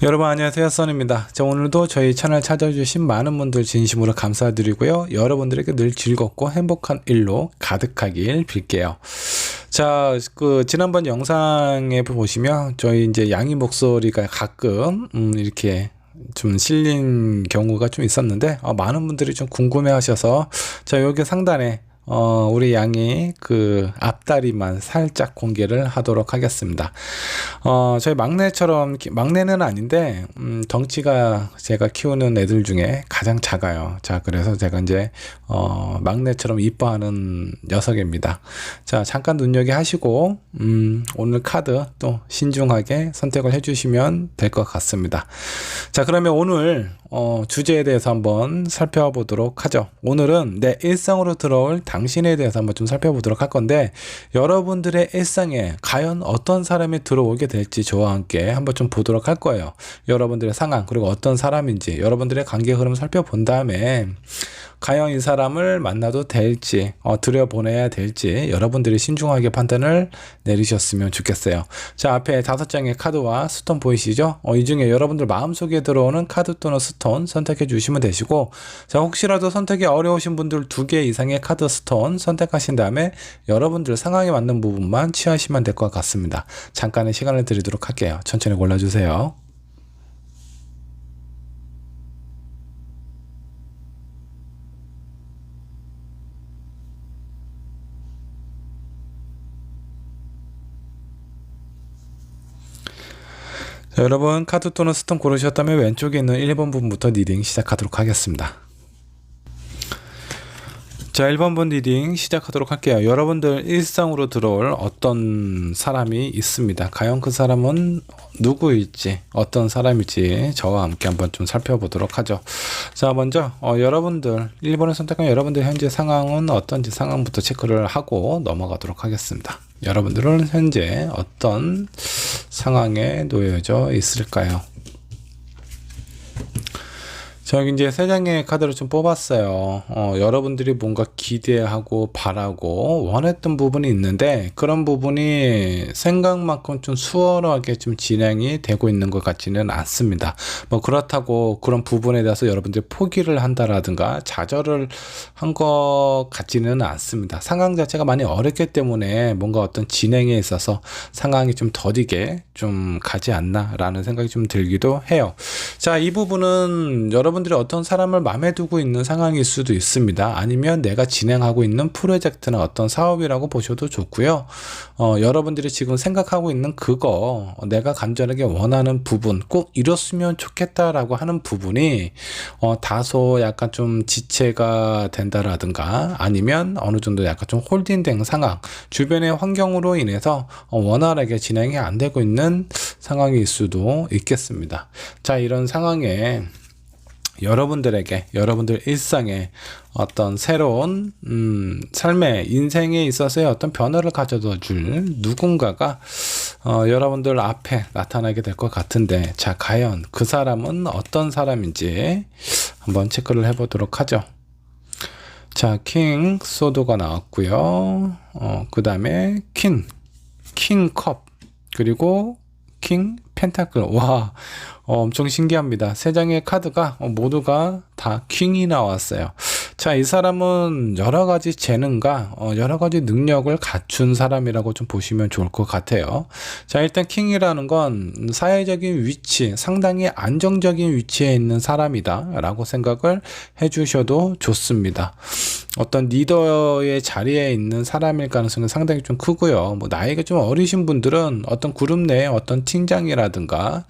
여러분 안녕하세요, 써니입니다. 자, 오늘도 저희 채널 찾아주신 많은 분들 진심으로 감사드리고요. 여러분들에게 늘 즐겁고 행복한 일로 가득하길 빌게요. 자, 지난번 영상에 보시면 저희 이제 양이 목소리가 가끔 이렇게 좀 실린 경우가 좀 있었는데, 많은 분들이 좀 궁금해 하셔서, 자, 여기 상단에 우리 양이 그 앞다리만 살짝 공개를 하도록 하겠습니다. 저희 막내처럼, 막내는 아닌데, 덩치가 제가 키우는 애들 중에 가장 작아요. 자, 그래서 제가 이제, 막내처럼 이뻐하는 녀석입니다. 자, 잠깐 눈여겨 하시고, 오늘 카드 또 신중하게 선택을 해주시면 될 것 같습니다. 자, 그러면 오늘, 주제에 대해서 한번 살펴보도록 하죠. 오늘은 내 일상으로 들어올 당신에 대해서 한번 좀 살펴보도록 할 건데, 여러분들의 일상에 과연 어떤 사람이 들어오게 될지 저와 함께 한번 좀 보도록 할 거예요. 여러분들의 상황, 그리고 어떤 사람인지 여러분들의 관계 흐름 살펴본 다음에 과연 이 사람을 만나도 될지, 들여보내야 될지 여러분들이 신중하게 판단을 내리셨으면 좋겠어요. 자, 앞에 5장의 카드와 스톤 보이시죠? 이 중에 여러분들 마음속에 들어오는 카드 또는 스톤 선택해 주시면 되시고, 자, 혹시라도 선택이 어려우신 분들 2개 이상의 카드 스톤 선택하신 다음에 여러분들 상황에 맞는 부분만 취하시면 될 것 같습니다. 잠깐의 시간을 드리도록 할게요. 천천히 골라주세요. 자, 여러분 카드 또는 스톤 고르셨다면 왼쪽에 있는 1번 부분부터 리딩 시작하도록 하겠습니다. 자, 1번 리딩 시작하도록 할게요. 여러분들 일상으로 들어올 어떤 사람이 있습니다. 과연 그 사람은 누구일지, 어떤 사람일지 저와 함께 한번 좀 살펴보도록 하죠. 자, 먼저 여러분들 1번을 선택한 여러분들 현재 상황은 어떤지 상황부터 체크를 하고 넘어가도록 하겠습니다. 여러분들은 현재 어떤 상황에 놓여져 있을까요? 저기 이제 3장의 카드를 좀 뽑았어요. 여러분들이 뭔가 기대하고 바라고 원했던 부분이 있는데, 그런 부분이 생각만큼 좀 수월하게 좀 진행이 되고 있는 것 같지는 않습니다. 뭐 그렇다고 그런 부분에 대해서 여러분들이 포기를 한다라든가 좌절을 한 것 같지는 않습니다. 상황 자체가 많이 어렵기 때문에 뭔가 어떤 진행에 있어서 상황이 좀 더디게 좀 가지 않나 라는 생각이 좀 들기도 해요. 자, 이 부분은 여러분들이 어떤 사람을 마음에 두고 있는 상황일 수도 있습니다. 아니면 내가 진행하고 있는 프로젝트나 어떤 사업이라고 보셔도 좋고요. 여러분들이 지금 생각하고 있는 그거, 내가 간절하게 원하는 부분, 꼭 이뤘으면 좋겠다라고 하는 부분이 다소 약간 좀 지체가 된다라든가, 아니면 어느 정도 약간 좀 홀딩된 상황, 주변의 환경으로 인해서 원활하게 진행이 안 되고 있는 상황일 수도 있겠습니다. 자, 이런 상황에 여러분들 일상에 어떤 새로운 삶의 인생에 있어서의 어떤 변화를 가져다 줄 누군가가 여러분들 앞에 나타나게 될 것 같은데, 자, 과연 그 사람은 어떤 사람인지 한번 체크를 해보도록 하죠. 자, 킹 소드가 나왔고요. 그 다음에 킹 컵, 그리고 킹 펜타클. 와, 엄청 신기합니다. 3장의 카드가 모두가 다 킹이 나왔어요. 자, 이 사람은 여러 가지 재능과 여러 가지 능력을 갖춘 사람이라고 좀 보시면 좋을 것 같아요. 자, 일단 킹이라는 건 사회적인 위치, 상당히 안정적인 위치에 있는 사람이다 라고 생각을 해주셔도 좋습니다. 어떤 리더의 자리에 있는 사람일 가능성이 상당히 좀 크고요. 뭐 나이가 좀 어리신 분들은 어떤 그룹 내에 어떤 팀장이라든가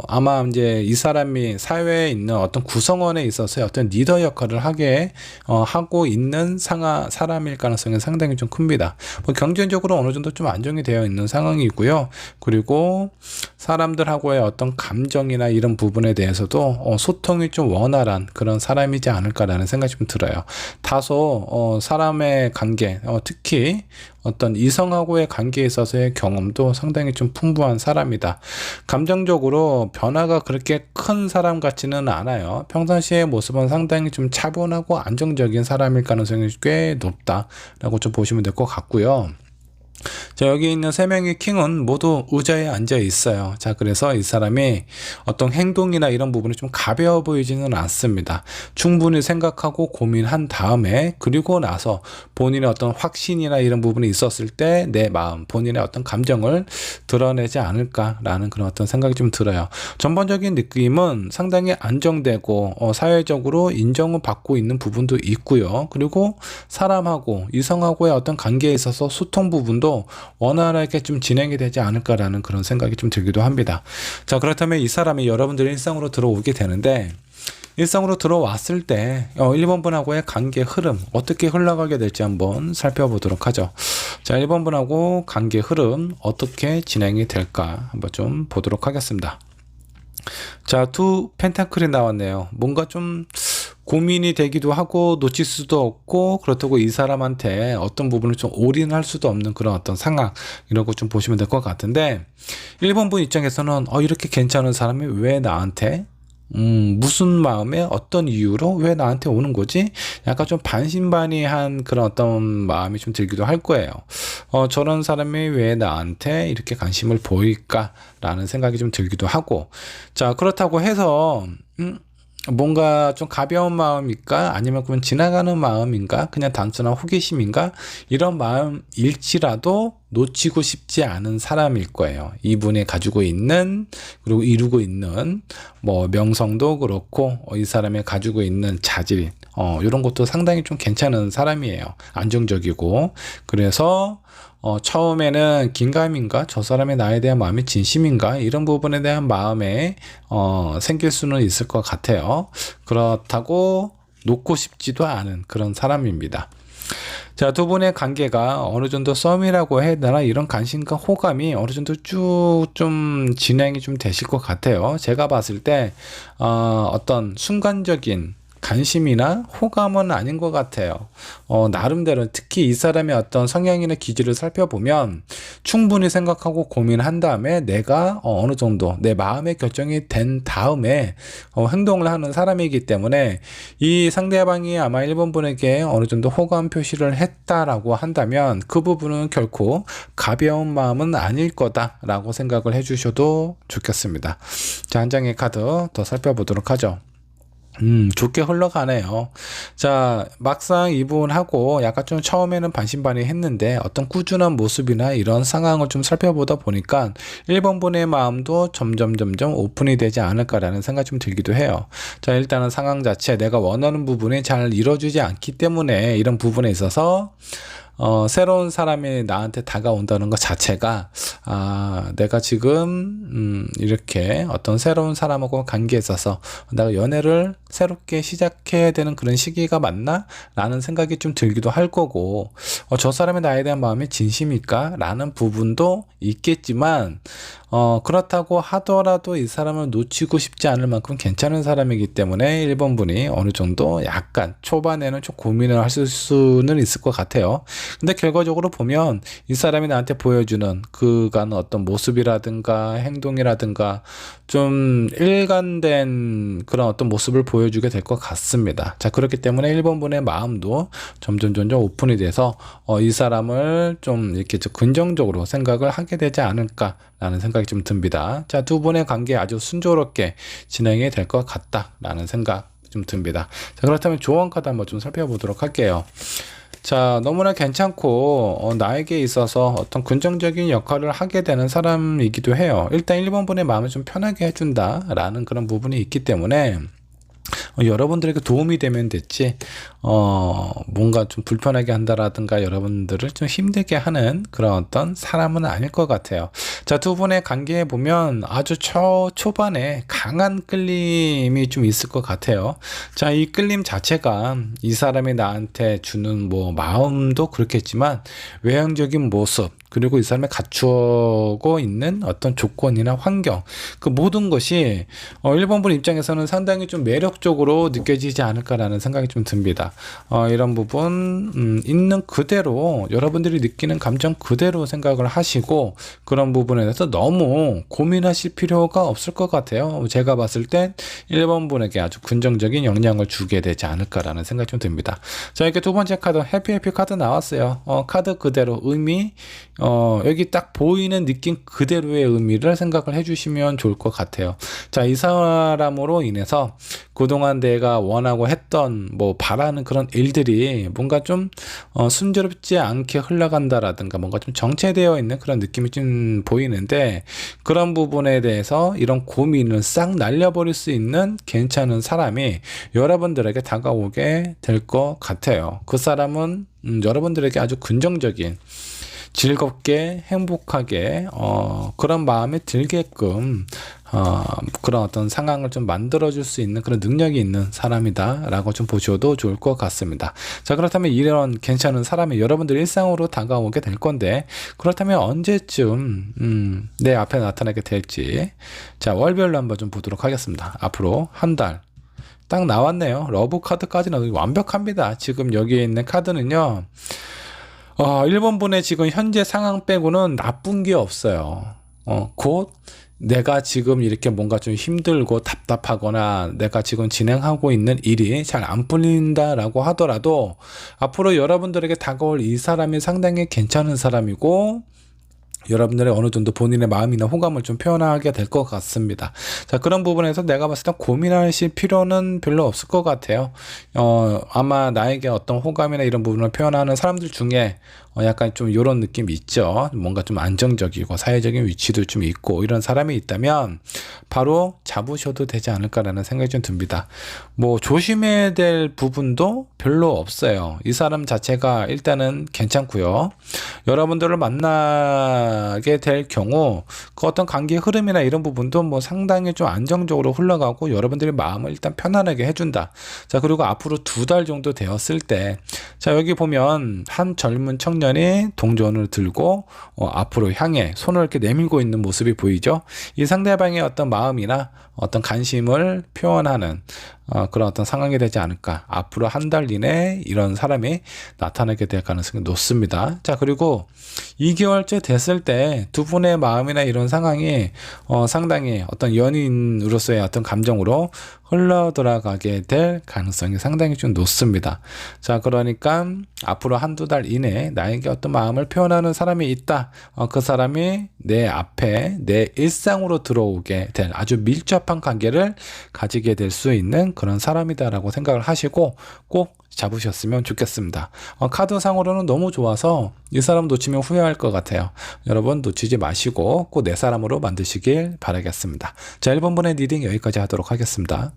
아마 이제 이 사람이 사회에 있는 어떤 구성원에 있어서 어떤 리더 역할을 하고 있는 사람일 가능성이 상당히 좀 큽니다. 뭐 경제적으로 어느 정도 좀 안정이 되어 있는 상황이고요. 그리고 사람들하고의 어떤 감정이나 이런 부분에 대해서도 소통이 좀 원활한 그런 사람이지 않을까라는 생각이 좀 들어요. 다소 사람의 관계, 특히 어떤 이성하고의 관계에 있어서의 경험도 상당히 좀 풍부한 사람이다. 감정적으로 변화가 그렇게 큰 사람 같지는 않아요. 평상시의 모습은 상당히 좀 차분하고 안정적인 사람일 가능성이 꽤 높다라고 좀 보시면 될 것 같고요. 자, 여기 있는 세 명의 킹은 모두 의자에 앉아 있어요. 자, 그래서 이 사람이 어떤 행동이나 이런 부분이 좀 가벼워 보이지는 않습니다. 충분히 생각하고 고민한 다음에, 그리고 나서 본인의 어떤 확신이나 이런 부분이 있었을 때 내 마음, 본인의 어떤 감정을 드러내지 않을까라는 그런 어떤 생각이 좀 들어요. 전반적인 느낌은 상당히 안정되고 사회적으로 인정을 받고 있는 부분도 있고요. 그리고 사람하고 이성하고의 어떤 관계에 있어서 소통 부분도 원활하게 좀 진행이 되지 않을까라는 그런 생각이 좀 들기도 합니다. 자, 그렇다면 이 사람이 여러분들의 일상으로 들어오게 되는데, 일상으로 들어왔을 때 1번 분하고의 관계 흐름 어떻게 흘러가게 될지 한번 살펴보도록 하죠. 자, 1번 분하고 관계 흐름 어떻게 진행이 될까 한번 좀 보도록 하겠습니다. 자, 두 펜타클이 나왔네요. 뭔가 좀 고민이 되기도 하고 놓칠 수도 없고, 그렇다고 이 사람한테 어떤 부분을 좀 올인할 수도 없는 그런 어떤 상황, 이런 거 좀 보시면 될 것 같은데, 1번 분 입장에서는 이렇게 괜찮은 사람이 왜 나한테 무슨 마음에 어떤 이유로 왜 나한테 오는 거지? 약간 좀 반신반의한 그런 어떤 마음이 좀 들기도 할 거예요. 저런 사람이 왜 나한테 이렇게 관심을 보일까? 라는 생각이 좀 들기도 하고, 자, 그렇다고 해서 뭔가 좀 가벼운 마음일까? 아니면 그냥 지나가는 마음인가? 그냥 단순한 호기심인가? 이런 마음일지라도 놓치고 싶지 않은 사람일 거예요. 이분이 가지고 있는, 그리고 이루고 있는 뭐 명성도 그렇고 이 사람이 가지고 있는 자질, 이런 것도 상당히 좀 괜찮은 사람이에요. 안정적이고. 그래서 처음에는 긴가민가? 저 사람의 나에 대한 마음이 진심인가? 이런 부분에 대한 마음에 생길 수는 있을 것 같아요. 그렇다고 놓고 싶지도 않은 그런 사람입니다. 자, 두 분의 관계가 어느 정도 썸이라고 해야 되나, 이런 관심과 호감이 어느 정도 쭉 좀 진행이 좀 되실 것 같아요. 제가 봤을 때 어떤 순간적인 관심이나 호감은 아닌 것 같아요. 나름대로 특히 이 사람의 어떤 성향이나 기질을 살펴보면 충분히 생각하고 고민한 다음에 내가 어느 정도 내 마음의 결정이 된 다음에 행동을 하는 사람이기 때문에, 이 상대방이 아마 1번 분에게 어느 정도 호감 표시를 했다라고 한다면 그 부분은 결코 가벼운 마음은 아닐 거다라고 생각을 해주셔도 좋겠습니다. 자, 한 장의 카드 더 살펴보도록 하죠. 좋게 흘러가네요. 자, 막상 이분하고 약간 좀 처음에는 반신반의 했는데 어떤 꾸준한 모습이나 이런 상황을 좀 살펴보다 보니까 1번 분의 마음도 점점 오픈이 되지 않을까라는 생각이 좀 들기도 해요. 자, 일단은 상황 자체 내가 원하는 부분이 잘 이루어지지 않기 때문에 이런 부분에 있어서 새로운 사람이 나한테 다가온다는 것 자체가, 내가 지금, 이렇게 어떤 새로운 사람하고 관계에 있어서 내가 연애를 새롭게 시작해야 되는 그런 시기가 맞나? 라는 생각이 좀 들기도 할 거고, 저 사람이 나에 대한 마음이 진심일까? 라는 부분도 있겠지만, 그렇다고 하더라도 이 사람을 놓치고 싶지 않을 만큼 괜찮은 사람이기 때문에 1번 분이 어느 정도 약간 초반에는 좀 고민을 하실 수는 있을 것 같아요. 근데 결과적으로 보면 이 사람이 나한테 보여주는 그간 어떤 모습이라든가 행동이라든가 좀 일관된 그런 어떤 모습을 보여주게 될 것 같습니다. 자, 그렇기 때문에 1번 분의 마음도 점점 오픈이 돼서 이 사람을 좀 이렇게 좀 긍정적으로 생각을 하게 되지 않을까라는 생각이 좀 듭니다. 자, 두 분의 관계 아주 순조롭게 진행이 될 것 같다라는 생각 좀 듭니다. 자, 그렇다면 조언 카드 한번 좀 살펴보도록 할게요. 자, 너무나 괜찮고 나에게 있어서 어떤 긍정적인 역할을 하게 되는 사람이기도 해요. 일단 1번 분의 마음을 좀 편하게 해준다라는 그런 부분이 있기 때문에 여러분들에게 도움이 되면 됐지, 뭔가 좀 불편하게 한다라든가 여러분들을 좀 힘들게 하는 그런 어떤 사람은 아닐 것 같아요. 자, 두 분의 관계에 보면 아주 초반에 강한 끌림이 좀 있을 것 같아요. 자, 이 끌림 자체가 이 사람이 나한테 주는 뭐 마음도 그렇겠지만 외형적인 모습, 그리고 이 사람이 갖추고 있는 어떤 조건이나 환경, 그 모든 것이 1번 분 입장에서는 상당히 좀 매력적으로 느껴지지 않을까라는 생각이 좀 듭니다. 이런 부분 있는 그대로 여러분들이 느끼는 감정 그대로 생각을 하시고 그런 부분에 대해서 너무 고민하실 필요가 없을 것 같아요. 제가 봤을 땐 1번 분에게 아주 긍정적인 영향을 주게 되지 않을까라는 생각이 좀 듭니다. 자, 이렇게 두 번째 카드 해피 카드 나왔어요. 카드 그대로 의미 여기 딱 보이는 느낌 그대로의 의미를 생각을 해주시면 좋을 것 같아요. 자, 이 사람으로 인해서 그동안 내가 원하고 했던 뭐 바라는 그런 일들이 뭔가 좀 순조롭지 않게 흘러간다라든가 뭔가 좀 정체되어 있는 그런 느낌이 좀 보이는데, 그런 부분에 대해서 이런 고민을 싹 날려버릴 수 있는 괜찮은 사람이 여러분들에게 다가오게 될 것 같아요. 그 사람은 여러분들에게 아주 긍정적인, 즐겁게 행복하게 그런 마음에 들게끔 그런 어떤 상황을 좀 만들어줄 수 있는 그런 능력이 있는 사람이다 라고 좀 보셔도 좋을 것 같습니다. 자, 그렇다면 이런 괜찮은 사람이 여러분들 일상으로 다가오게 될 건데, 그렇다면 언제쯤 내 앞에 나타나게 될지, 자, 월별로 한번 좀 보도록 하겠습니다. 앞으로 한 달 딱 나왔네요. 러브 카드까지는 완벽합니다. 지금 여기에 있는 카드는요, 1번분의 지금 현재 상황 빼고는 나쁜 게 없어요. 곧 내가 지금 이렇게 뭔가 좀 힘들고 답답하거나 내가 지금 진행하고 있는 일이 잘 안 풀린다라고 하더라도, 앞으로 여러분들에게 다가올 이 사람이 상당히 괜찮은 사람이고, 여러분들의 어느 정도 본인의 마음이나 호감을 좀 표현하게 될 것 같습니다. 자, 그런 부분에서 내가 봤을 때 고민하실 필요는 별로 없을 것 같아요. 아마 나에게 어떤 호감이나 이런 부분을 표현하는 사람들 중에 약간 좀 이런 느낌이 있죠. 뭔가 좀 안정적이고 사회적인 위치도 좀 있고 이런 사람이 있다면 바로 잡으셔도 되지 않을까라는 생각이 좀 듭니다. 뭐 조심해야 될 부분도 별로 없어요. 이 사람 자체가 일단은 괜찮고요. 여러분들을 만나게 될 경우 그 어떤 관계의 흐름이나 이런 부분도 뭐 상당히 좀 안정적으로 흘러가고 여러분들의 마음을 일단 편안하게 해준다. 자, 그리고 앞으로 2달 정도 되었을 때, 자, 여기 보면 한 젊은 청년이 동전을 들고 앞으로 향해 손을 이렇게 내밀고 있는 모습이 보이죠. 이 상대방의 어떤 마음이나 어떤 관심을 표현하는 그런 어떤 상황이 되지 않을까. 앞으로 한 달 이내 이런 사람이 나타나게 될 가능성이 높습니다. 자, 그리고 2개월째 됐을 때 두 분의 마음이나 이런 상황이 상당히 어떤 연인으로서의 어떤 감정으로 흘러 들어가게 될 가능성이 상당히 좀 높습니다. 자, 그러니까 앞으로 한두 달 이내에 나에게 어떤 마음을 표현하는 사람이 있다. 그 사람이 내 앞에 내 일상으로 들어오게 될 아주 밀접한 관계를 가지게 될 수 있는 그런 사람이다라고 생각을 하시고 꼭 잡으셨으면 좋겠습니다. 카드상으로는 너무 좋아서 이 사람 놓치면 후회할 것 같아요. 여러분 놓치지 마시고 꼭 내 사람으로 만드시길 바라겠습니다. 자, 1번분의 리딩 여기까지 하도록 하겠습니다.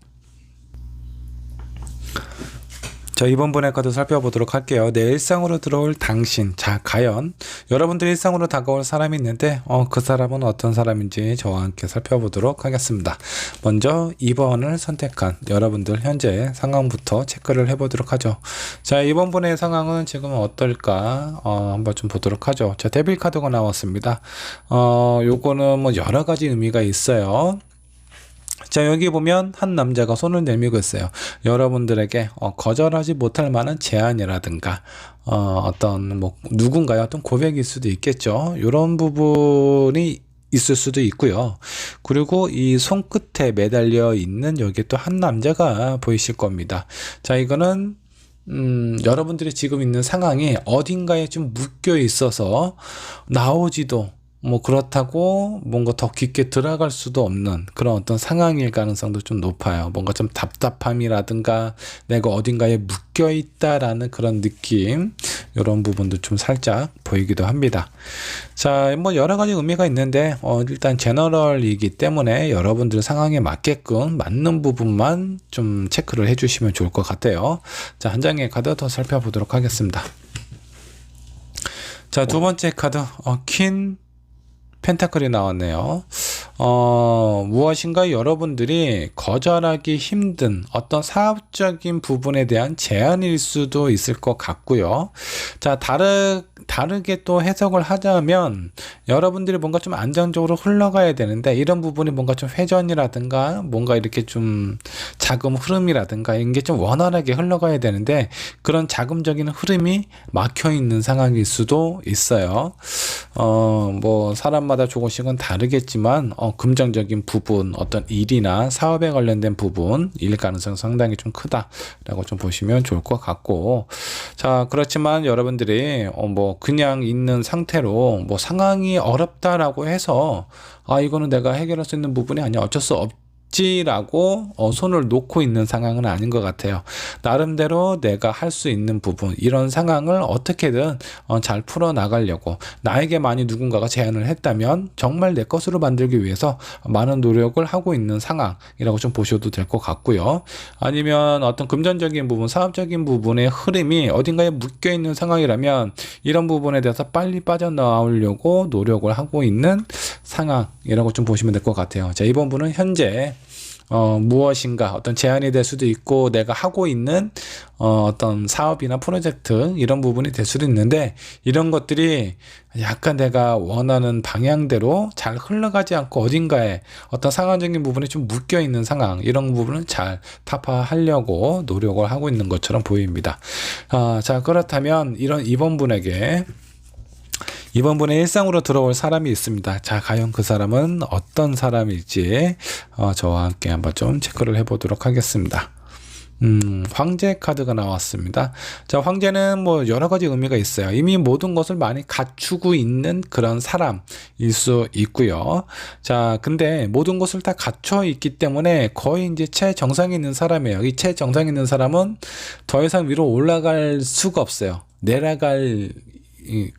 자, 이번 분의 카드 살펴보도록 할게요. 내 일상으로 들어올 당신. 자, 과연 여러분들 일상으로 다가올 사람이 있는데 그 사람은 어떤 사람인지 저와 함께 살펴보도록 하겠습니다. 먼저 2번을 선택한 여러분들 현재 상황부터 체크를 해보도록 하죠. 자, 이번 분의 상황은 지금 어떨까 한번 좀 보도록 하죠. 자, 데빌 카드가 나왔습니다. 요거는 뭐 여러 가지 의미가 있어요. 자, 여기 보면 한 남자가 손을 내밀고 있어요. 여러분들에게 거절하지 못할 만한 제안이라든가 어떤 뭐 누군가의 어떤 고백일 수도 있겠죠. 이런 부분이 있을 수도 있고요. 그리고 이 손끝에 매달려 있는 여기 또 한 남자가 보이실 겁니다. 자, 이거는 여러분들이 지금 있는 상황이 어딘가에 좀 묶여 있어서 나오지도 뭐 그렇다고 뭔가 더 깊게 들어갈 수도 없는 그런 어떤 상황일 가능성도 좀 높아요. 뭔가 좀 답답함이라든가 내가 어딘가에 묶여 있다라는 그런 느낌, 이런 부분도 좀 살짝 보이기도 합니다. 자, 뭐 여러 가지 의미가 있는데 일단 제너럴이기 때문에 여러분들 상황에 맞게끔 맞는 부분만 좀 체크를 해주시면 좋을 것 같아요. 자, 한 장의 카드 더 살펴보도록 하겠습니다. 자, 두 번째 카드 퀸 펜타클이 나왔네요. 무엇인가 여러분들이 거절하기 힘든 어떤 사업적인 부분에 대한 제안일 수도 있을 것 같고요. 자, 다르게 또 해석을 하자면 여러분들이 뭔가 좀 안정적으로 흘러가야 되는데 이런 부분이 뭔가 좀 회전이라든가 뭔가 이렇게 좀 자금 흐름이라든가 이게 좀 원활하게 흘러가야 되는데 그런 자금적인 흐름이 막혀 있는 상황일 수도 있어요. 뭐 사람마다 조금씩은 다르겠지만 금전적인 부분, 어떤 일이나 사업에 관련된 부분, 일 가능성 상당히 좀 크다라고 좀 보시면 좋을 것 같고, 자, 그렇지만 여러분들이 뭐 그냥 있는 상태로 뭐 상황이 어렵다라고 해서 이거는 내가 해결할 수 있는 부분이 아니야, 어쩔 수 없지라고 손을 놓고 있는 상황은 아닌 것 같아요. 나름대로 내가 할 수 있는 부분, 이런 상황을 어떻게든 잘 풀어 나가려고, 나에게 많이 누군가가 제안을 했다면 정말 내 것으로 만들기 위해서 많은 노력을 하고 있는 상황이라고 좀 보셔도 될 것 같고요. 아니면 어떤 금전적인 부분, 사업적인 부분의 흐름이 어딘가에 묶여 있는 상황이라면 이런 부분에 대해서 빨리 빠져나오려고 노력을 하고 있는 상황이라고 좀 보시면 될 것 같아요. 자, 이번 분은 현재 무엇인가 어떤 제안이 될 수도 있고, 내가 하고 있는 어떤 사업이나 프로젝트, 이런 부분이 될 수도 있는데, 이런 것들이 약간 내가 원하는 방향대로 잘 흘러가지 않고 어딘가에 어떤 상황적인 부분이 좀 묶여 있는 상황, 이런 부분은 잘 타파하려고 노력을 하고 있는 것처럼 보입니다. 자, 그렇다면 이번 분의 일상으로 들어올 사람이 있습니다. 자, 과연 그 사람은 어떤 사람일지 저와 함께 한번 좀 체크를 해보도록 하겠습니다. 황제 카드가 나왔습니다. 자, 황제는 뭐 여러 가지 의미가 있어요. 이미 모든 것을 많이 갖추고 있는 그런 사람일 수 있고요. 자, 근데 모든 것을 다 갖춰 있기 때문에 거의 이제 최정상에 있는 사람이에요. 이 최정상에 있는 사람은 더 이상 위로 올라갈 수가 없어요. 내려갈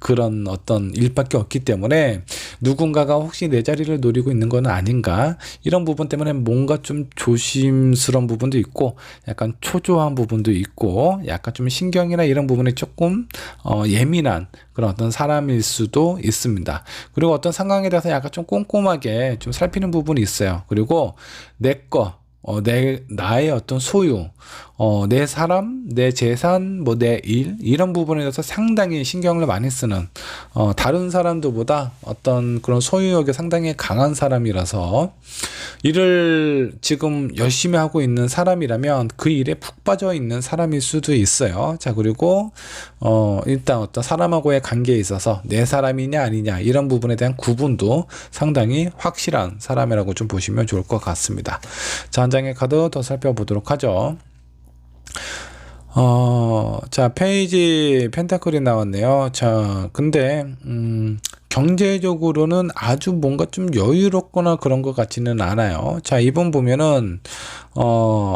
그런 어떤 일밖에 없기 때문에 누군가가 혹시 내 자리를 노리고 있는 건 아닌가, 이런 부분 때문에 뭔가 좀 조심스러운 부분도 있고, 약간 초조한 부분도 있고, 약간 좀 신경이나 이런 부분에 조금 예민한 그런 어떤 사람일 수도 있습니다. 그리고 어떤 상황에 대해서 약간 좀 꼼꼼하게 좀 살피는 부분이 있어요. 그리고 나의 어떤 소유, 내 사람, 내 재산, 뭐 내 일, 이런 부분에 대해서 상당히 신경을 많이 쓰는, 다른 사람들보다 어떤 그런 소유욕이 상당히 강한 사람이라서, 일을 지금 열심히 하고 있는 사람이라면 그 일에 푹 빠져 있는 사람일 수도 있어요. 자, 그리고 일단 어떤 사람하고의 관계에 있어서 내 사람이냐 아니냐, 이런 부분에 대한 구분도 상당히 확실한 사람이라고 좀 보시면 좋을 것 같습니다. 자, 한 장의 카드 더 살펴보도록 하죠. 자, 페이지 펜타클이 나왔네요. 자, 근데 경제적으로는 아주 뭔가 좀 여유롭거나 그런 것 같지는 않아요. 자, 이번 보면은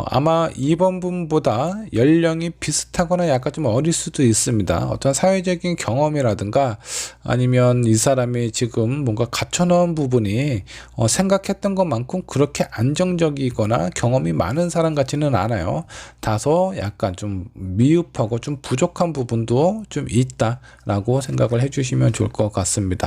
아마 이번 분보다 연령이 비슷하거나 약간 좀 어릴 수도 있습니다. 어떤 사회적인 경험이라든가, 아니면 이 사람이 지금 뭔가 갖춰놓은 부분이 생각했던 것만큼 그렇게 안정적이거나 경험이 많은 사람 같지는 않아요. 다소 약간 좀 미흡하고 좀 부족한 부분도 좀 있다라고 생각을 해주시면 좋을 것 같습니다.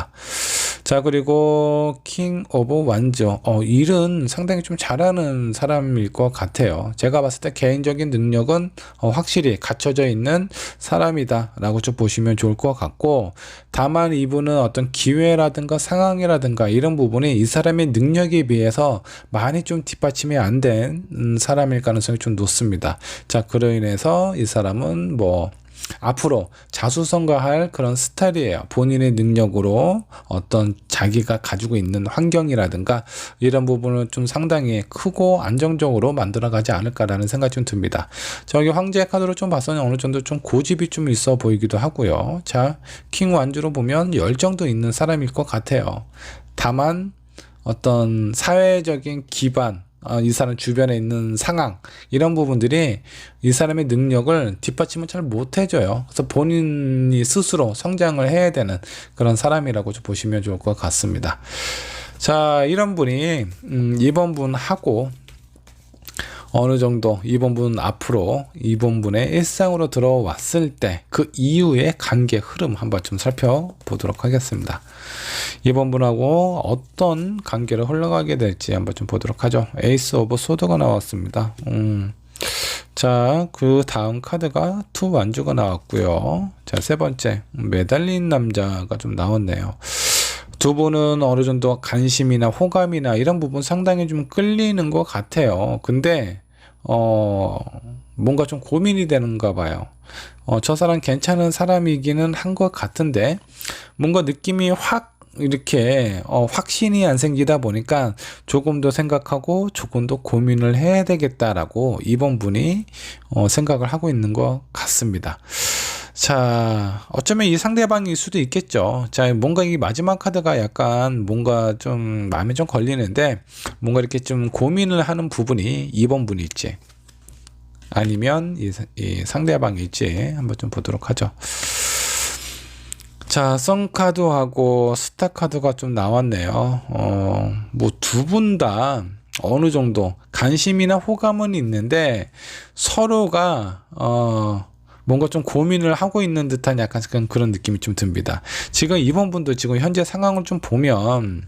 자, 그리고 킹 오브 완저, 일은 상당히 좀 잘하는 사람일 것 같아요. 제가 봤을 때 개인적인 능력은 확실히 갖춰져 있는 사람이다 라고 좀 보시면 좋을 것 같고, 다만 이분은 어떤 기회라든가 상황이라든가 이런 부분이 이 사람의 능력에 비해서 많이 좀 뒷받침이 안 된 사람일 가능성이 좀 높습니다. 자, 그로 인해서 이 사람은 뭐 앞으로 자수성가할 그런 스타일이에요. 본인의 능력으로 어떤 자기가 가지고 있는 환경이라든가 이런 부분을 좀 상당히 크고 안정적으로 만들어가지 않을까라는 생각이 좀 듭니다. 저기 황제 카드로 좀 봤더니 어느 정도 좀 고집이 좀 있어 보이기도 하고요. 자, 킹 완주로 보면 열정도 있는 사람일 것 같아요. 다만 어떤 사회적인 기반, 이 사람 주변에 있는 상황, 이런 부분들이 이 사람의 능력을 뒷받침을 잘 못해줘요. 그래서 본인이 스스로 성장을 해야 되는 그런 사람이라고 좀 보시면 좋을 것 같습니다. 자, 이런 분이 이번 분하고 어느 정도 이번 분 앞으로 이번 분의 일상으로 들어왔을 때 그 이후의 관계 흐름 한번 좀 살펴보도록 하겠습니다. 이번 분하고 어떤 관계를 흘러가게 될지 한번 좀 보도록 하죠. 에이스 오브 소드가 나왔습니다. 자, 그 다음 카드가 투 완주가 나왔고요. 자, 세 번째 매달린 남자가 좀 나왔네요. 두 분은 어느 정도 관심이나 호감이나 이런 부분 상당히 좀 끌리는 것 같아요. 근데 뭔가 좀 고민이 되는가 봐요. 저 사람 괜찮은 사람이기는 한 것 같은데 뭔가 느낌이 확 이렇게 확신이 안 생기다 보니까 조금 더 생각하고 조금 더 고민을 해야 되겠다라고 이번 분이 생각을 하고 있는 것 같습니다. 자, 어쩌면 이 상대방일 수도 있겠죠. 자, 뭔가 이 마지막 카드가 약간 뭔가 좀 마음에 좀 걸리는데 뭔가 이렇게 좀 고민을 하는 부분이 2번 분일지 아니면 이 상대방일지 한번 좀 보도록 하죠. 자, 썬카드하고 스타카드가 좀 나왔네요. 뭐 두 분 다 어느 정도 관심이나 호감은 있는데 서로가 뭔가 좀 고민을 하고 있는 듯한 약간 그런 느낌이 좀 듭니다. 지금 이번 분도 지금 현재 상황을 좀 보면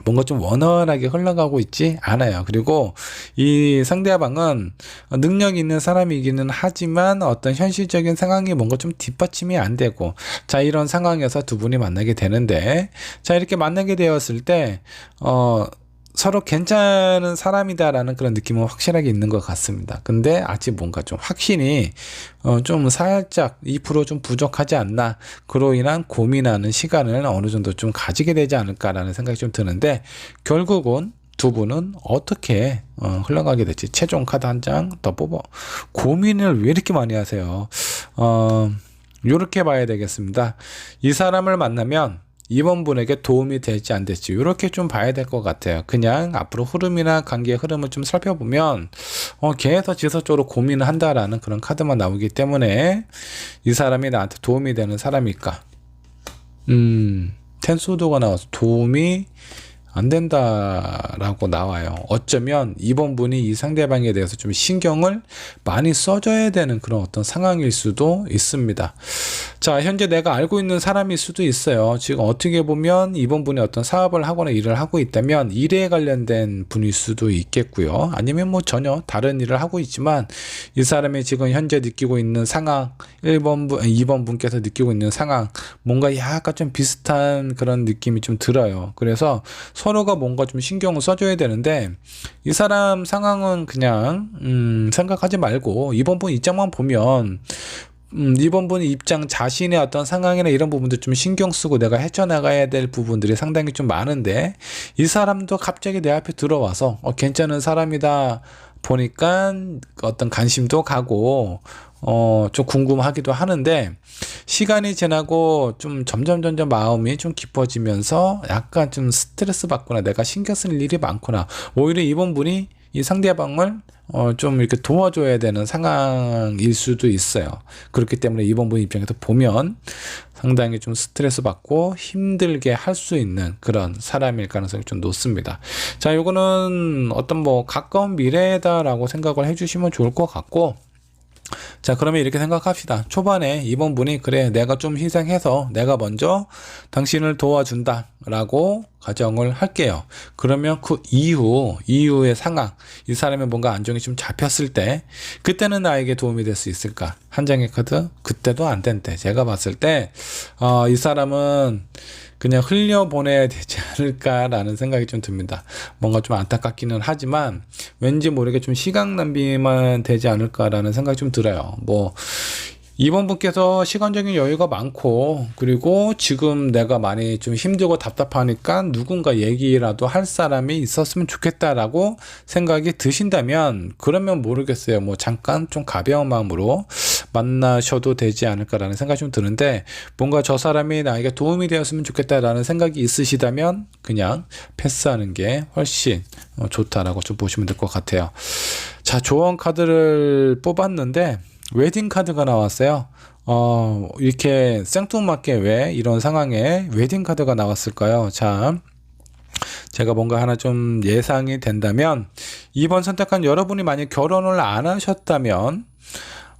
뭔가 좀 원활하게 흘러가고 있지 않아요. 그리고 이 상대방은 능력 있는 사람이기는 하지만 어떤 현실적인 상황이 뭔가 좀 뒷받침이 안 되고, 자, 이런 상황에서 두 분이 만나게 되는데, 자, 이렇게 만나게 되었을 때 서로 괜찮은 사람이다라는 그런 느낌은 확실하게 있는 것 같습니다. 근데 아직 뭔가 좀 확신이 좀 살짝 2% 좀 부족하지 않나, 그로 인한 고민하는 시간을 어느 정도 좀 가지게 되지 않을까라는 생각이 좀 드는데, 결국은 두 분은 어떻게 흘러가게 될지 최종 카드 한 장 더 뽑아. 고민을 왜 이렇게 많이 하세요? 요렇게 봐야 되겠습니다. 이 사람을 만나면 이번 분에게 도움이 될지 안 될지 이렇게 좀 봐야 될 것 같아요. 그냥 앞으로 흐름이나 관계의 흐름을 좀 살펴보면 계속 지속적으로 고민을 한다라는 그런 카드만 나오기 때문에 이 사람이 나한테 도움이 되는 사람일까? 텐소드가 나와서 도움이 안 된다라고 나와요. 어쩌면 이번 분이 이 상대방에 대해서 좀 신경을 많이 써줘야 되는 그런 어떤 상황일 수도 있습니다. 자, 현재 내가 알고 있는 사람일 수도 있어요. 지금 어떻게 보면 이번 분이 어떤 사업을 하거나 일을 하고 있다면 일에 관련된 분일 수도 있겠고요. 아니면 뭐 전혀 다른 일을 하고 있지만 이 사람이 지금 현재 느끼고 있는 상황, 2번 분께서 느끼고 있는 상황, 뭔가 약간 좀 비슷한 그런 느낌이 좀 들어요. 그래서 서로가 뭔가 좀 신경을 써줘야 되는데 이 사람 상황은 그냥 생각하지 말고 이번 분 입장만 보면 이번 분 입장 자신의 어떤 상황이나 이런 부분들 좀 신경 쓰고 내가 헤쳐나가야 될 부분들이 상당히 좀 많은데 이 사람도 갑자기 내 앞에 들어와서 괜찮은 사람이다 보니까 어떤 관심도 가고 좀 궁금하기도 하는데 시간이 지나고 좀 점점 마음이 좀 깊어지면서 약간 좀 스트레스 받거나 내가 신경 쓸 일이 많구나, 오히려 이번 분이 이 상대방을 좀 이렇게 도와줘야 되는 상황일 수도 있어요. 그렇기 때문에 이번 분 입장에서 보면 상당히 좀 스트레스 받고 힘들게 할 수 있는 그런 사람일 가능성이 좀 높습니다. 자, 요거는 어떤 뭐 가까운 미래다라고 생각을 해주시면 좋을 것 같고, 자, 그러면 이렇게 생각합시다. 초반에 이번 분이 그래 내가 좀 희생해서 내가 먼저 당신을 도와준다 라고 가정을 할게요. 그러면 그 이후의 상황, 이 사람의 뭔가 안정이 좀 잡혔을 때 그때는 나에게 도움이 될 수 있을까? 한 장의 카드 그때도 안 된대. 제가 봤을 때 이 사람은 그냥 흘려보내야 되지 않을까라는 생각이 좀 듭니다. 뭔가 좀 안타깝기는 하지만 왠지 모르게 좀 시간 낭비만 되지 않을까라는 생각이 좀 들어요. 뭐 이번 분께서 시간적인 여유가 많고 그리고 지금 내가 많이 좀 힘들고 답답하니까 누군가 얘기라도 할 사람이 있었으면 좋겠다라고 생각이 드신다면 그러면 모르겠어요. 뭐 잠깐 좀 가벼운 마음으로 만나셔도 되지 않을까라는 생각이 좀 드는데, 뭔가 저 사람이 나에게 도움이 되었으면 좋겠다라는 생각이 있으시다면 그냥 패스하는 게 훨씬 좋다라고 좀 보시면 될 것 같아요. 자, 조언 카드를 뽑았는데 웨딩 카드가 나왔어요. 이렇게 생뚱맞게 왜 이런 상황에 웨딩 카드가 나왔을까요? 자, 제가 뭔가 하나 좀 예상이 된다면 이번 선택한 여러분이 만약 결혼을 안 하셨다면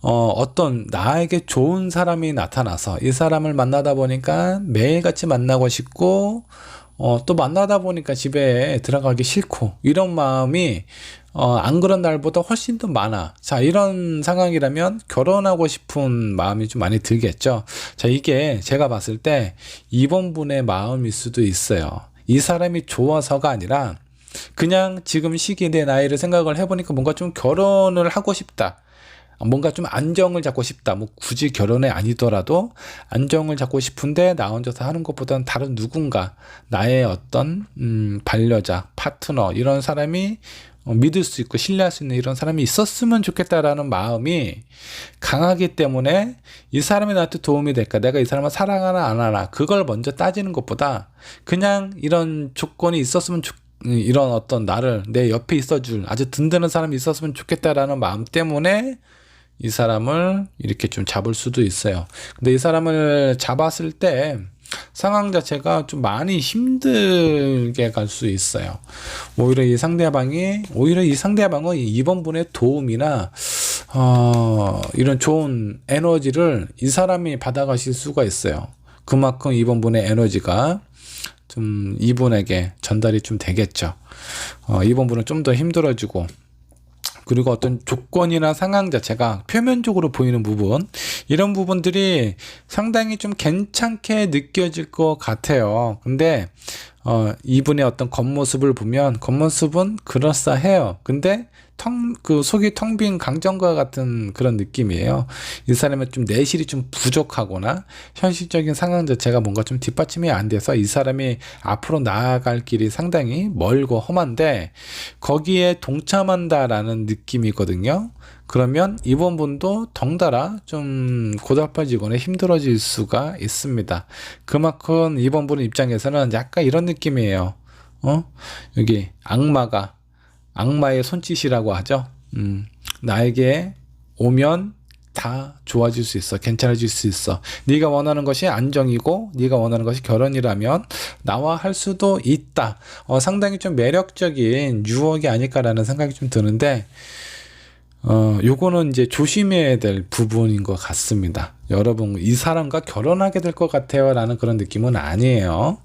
어떤 나에게 좋은 사람이 나타나서 이 사람을 만나다 보니까 매일같이 만나고 싶고 또 만나다 보니까 집에 들어가기 싫고 이런 마음이 안 그런 날보다 훨씬 더 많아. 자, 이런 상황이라면 결혼하고 싶은 마음이 좀 많이 들겠죠. 자, 이게 제가 봤을 때 이번 분의 마음일 수도 있어요. 이 사람이 좋아서가 아니라 그냥 지금 시기에 내 나이를 생각을 해보니까 뭔가 좀 결혼을 하고 싶다. 뭔가 좀 안정을 잡고 싶다. 뭐 굳이 결혼이 아니더라도 안정을 잡고 싶은데 나 혼자서 하는 것보다는 다른 누군가, 나의 어떤 반려자, 파트너 이런 사람이 믿을 수 있고 신뢰할 수 있는 이런 사람이 있었으면 좋겠다라는 마음이 강하기 때문에 이 사람이 나한테 도움이 될까, 내가 이 사람을 사랑하나 안 하나, 그걸 먼저 따지는 것보다 그냥 이런 조건이 있었으면 이런 어떤 나를 내 옆에 있어줄 아주 든든한 사람이 있었으면 좋겠다라는 마음 때문에 이 사람을 이렇게 좀 잡을 수도 있어요. 근데 이 사람을 잡았을 때 상황 자체가 좀 많이 힘들게 갈 수 있어요. 오히려 이 상대방은 이번 분의 도움이나 이런 좋은 에너지를 이 사람이 받아가실 수가 있어요. 그만큼 이번 분의 에너지가 좀 이분에게 전달이 좀 되겠죠. 이번 분은 좀 더 힘들어지고, 그리고 어떤 조건이나 상황 자체가 표면적으로 보이는 부분, 이런 부분들이 상당히 좀 괜찮게 느껴질 것 같아요. 근데 이분의 어떤 겉모습을 보면 겉모습은 그럴싸해요. 근데 그 속이 텅 빈 강정과 같은 그런 느낌이에요. 이 사람은 좀 내실이 좀 부족하거나 현실적인 상황 자체가 뭔가 좀 뒷받침이 안 돼서 이 사람이 앞으로 나아갈 길이 상당히 멀고 험한데 거기에 동참한다라는 느낌이거든요. 그러면 이번 분도 덩달아 좀 고달파지거나 힘들어질 수가 있습니다. 그만큼 이번 분 입장에서는 약간 이런 느낌이에요. 여기 악마의 손짓이라고 하죠. 나에게 오면 다 좋아질 수 있어. 괜찮아질 수 있어. 네가 원하는 것이 안정이고 네가 원하는 것이 결혼이라면 나와 할 수도 있다. 상당히 좀 매력적인 유혹이 아닐까라는 생각이 좀 드는데 요거는 이제 조심해야 될 부분인 것 같습니다. 여러분, 이 사람과 결혼하게 될 것 같아요 라는 그런 느낌은 아니에요.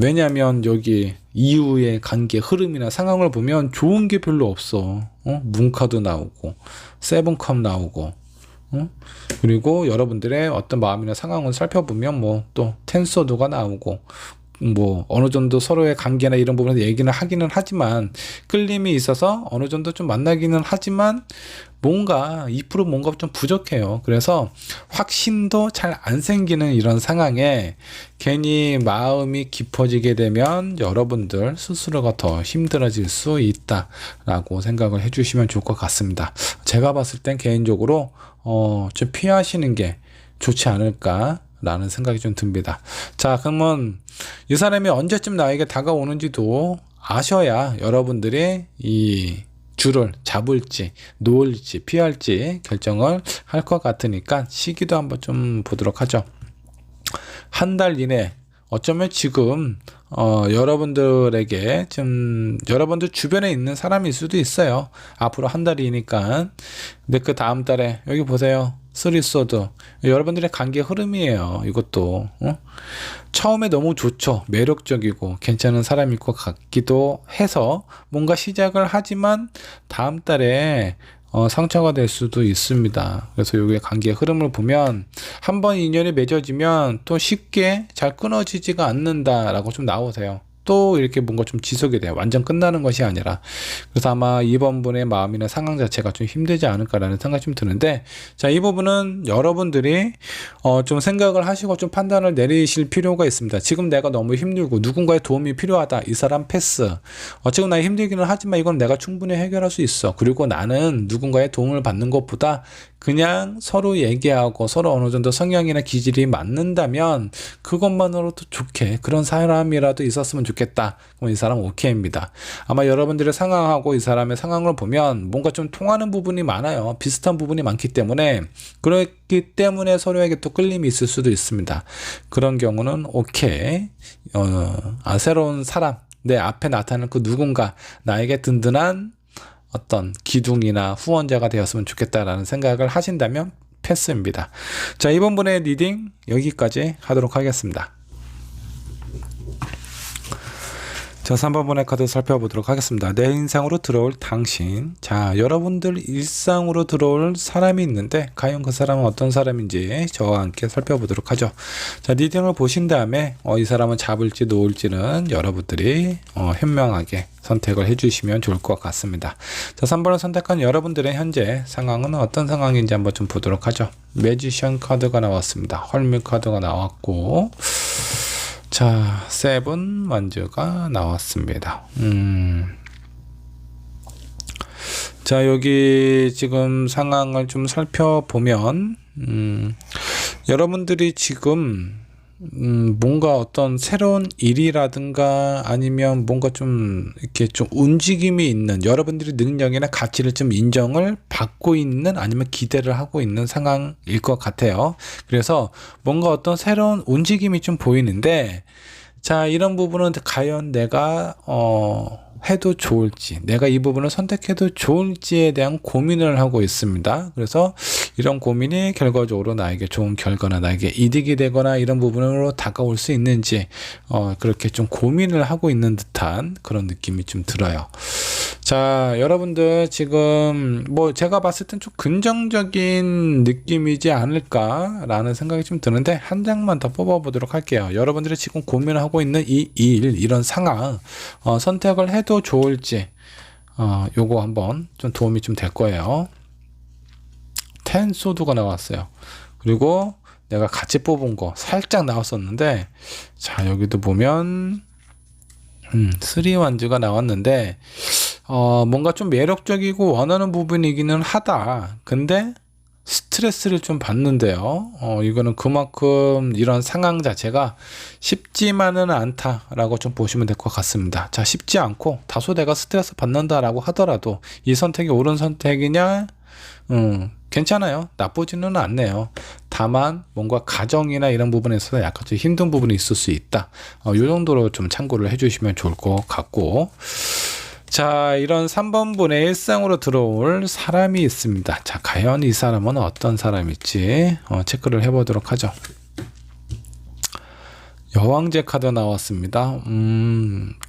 왜냐하면 여기 이후의 관계 흐름이나 상황을 보면 좋은 게 별로 없어. 문카도 나오고 세븐컵 나오고 그리고 여러분들의 어떤 마음이나 상황을 살펴보면 뭐 또 텐서도가 나오고 뭐 어느 정도 서로의 관계나 이런 부분에서 얘기는 하기는 하지만 끌림이 있어서 어느 정도 좀 만나기는 하지만 뭔가 2% 뭔가 좀 부족해요. 그래서 확신도 잘 안 생기는 이런 상황에 괜히 마음이 깊어지게 되면 여러분들 스스로가 더 힘들어질 수 있다라고 생각을 해주시면 좋을 것 같습니다. 제가 봤을 땐 개인적으로 좀 피하시는 게 좋지 않을까 라는 생각이 좀 듭니다. 자, 그러면 이 사람이 언제쯤 나에게 다가오는지도 아셔야 여러분들이 이 줄을 잡을지 놓을지 피할지 결정을 할 것 같으니까 시기도 한번 좀 보도록 하죠. 한 달 이내, 어쩌면 지금 여러분들에게 좀 여러분들 주변에 있는 사람일 수도 있어요. 앞으로 한 달이니까. 근데 그 다음 달에 여기 보세요. 스리소드, 여러분들의 관계 흐름이에요. 이것도 처음에 너무 좋죠. 매력적이고 괜찮은 사람일 것 같기도 해서 뭔가 시작을 하지만 다음 달에 상처가 될 수도 있습니다. 그래서 여기에 관계의 흐름을 보면 한번 인연이 맺어지면 또 쉽게 잘 끊어지지가 않는다라고 좀 나오세요. 또 이렇게 뭔가 좀 지속이 돼요. 완전 끝나는 것이 아니라. 그래서 아마 이번 분의 마음이나 상황 자체가 좀 힘들지 않을까라는 생각이 좀 드는데, 자, 이 부분은 여러분들이 좀 생각을 하시고 좀 판단을 내리실 필요가 있습니다. 지금 내가 너무 힘들고 누군가의 도움이 필요하다. 이 사람 패스. 지금 나 힘들기는 하지만 이건 내가 충분히 해결할 수 있어. 그리고 나는 누군가의 도움을 받는 것보다 그냥 서로 얘기하고 서로 어느 정도 성향이나 기질이 맞는다면 그것만으로도 좋게, 그런 사람이라도 있었으면 좋겠다. 그럼 이 사람 오케이입니다. 아마 여러분들의 상황하고 이 사람의 상황을 보면 뭔가 좀 통하는 부분이 많아요. 비슷한 부분이 많기 때문에, 그렇기 때문에 서로에게 또 끌림이 있을 수도 있습니다. 그런 경우는 오케이. 새로운 사람, 내 앞에 나타나는 그 누군가, 나에게 든든한 어떤 기둥이나 후원자가 되었으면 좋겠다라는 생각을 하신다면 패스입니다. 자, 이번 분의 리딩 여기까지 하도록 하겠습니다. 자, 3번분의 카드 살펴보도록 하겠습니다. 내 인상으로 들어올 당신. 자, 여러분들 일상으로 들어올 사람이 있는데 과연 그 사람은 어떤 사람인지 저와 함께 살펴보도록 하죠. 자, 리딩을 보신 다음에 이 사람은 잡을지 놓을지는 여러분들이 현명하게 선택을 해주시면 좋을 것 같습니다. 자, 3번을 선택한 여러분들의 현재 상황은 어떤 상황인지 한번 좀 보도록 하죠. 매지션 카드가 나왔습니다. 헐미 카드가 나왔고, 자, 세븐 완즈가 나왔습니다. 자, 여기 지금 상황을 좀 살펴보면, 여러분들이 지금, 뭔가 어떤 새로운 일이라든가 아니면 뭔가 좀 이렇게 좀 움직임이 있는 여러분들이 능력이나 가치를 좀 인정을 받고 있는 아니면 기대를 하고 있는 상황일 것 같아요. 그래서 뭔가 어떤 새로운 움직임이 좀 보이는데, 자, 이런 부분은 과연 내가 해도 좋을지, 내가 이 부분을 선택해도 좋을지에 대한 고민을 하고 있습니다. 그래서 이런 고민이 결과적으로 나에게 좋은 결과나 나에게 이득이 되거나 이런 부분으로 다가올 수 있는지 그렇게 좀 고민을 하고 있는 듯한 그런 느낌이 좀 들어요. 자, 여러분들 지금 뭐 제가 봤을 땐 좀 긍정적인 느낌이지 않을까라는 생각이 좀 드는데 한 장만 더 뽑아보도록 할게요. 여러분들이 지금 고민하고 있는 이 일, 이런 상황 선택을 해도 좋을지 요거 한번 좀 도움이 좀 될 거예요. 텐 소드가 나왔어요. 그리고 내가 같이 뽑은 거 살짝 나왔었는데, 자, 여기도 보면 3 완즈가 나왔는데 뭔가 좀 매력적이고 원하는 부분이기는 하다. 근데 스트레스를 좀 받는데요. 이거는 그만큼 이런 상황 자체가 쉽지만은 않다라고 좀 보시면 될 것 같습니다. 자, 쉽지 않고 다소 내가 스트레스 받는다라고 하더라도 이 선택이 옳은 선택이냐? 괜찮아요. 나쁘지는 않네요. 다만 뭔가 가정이나 이런 부분에 있어서 약간 좀 힘든 부분이 있을 수 있다. 이 정도로 좀 참고를 해주시면 좋을 것 같고, 자, 이런 3번분의 일상으로 들어올 사람이 있습니다. 자, 과연 이 사람은 어떤 사람일지 체크를 해보도록 하죠. 여왕제 카드 나왔습니다.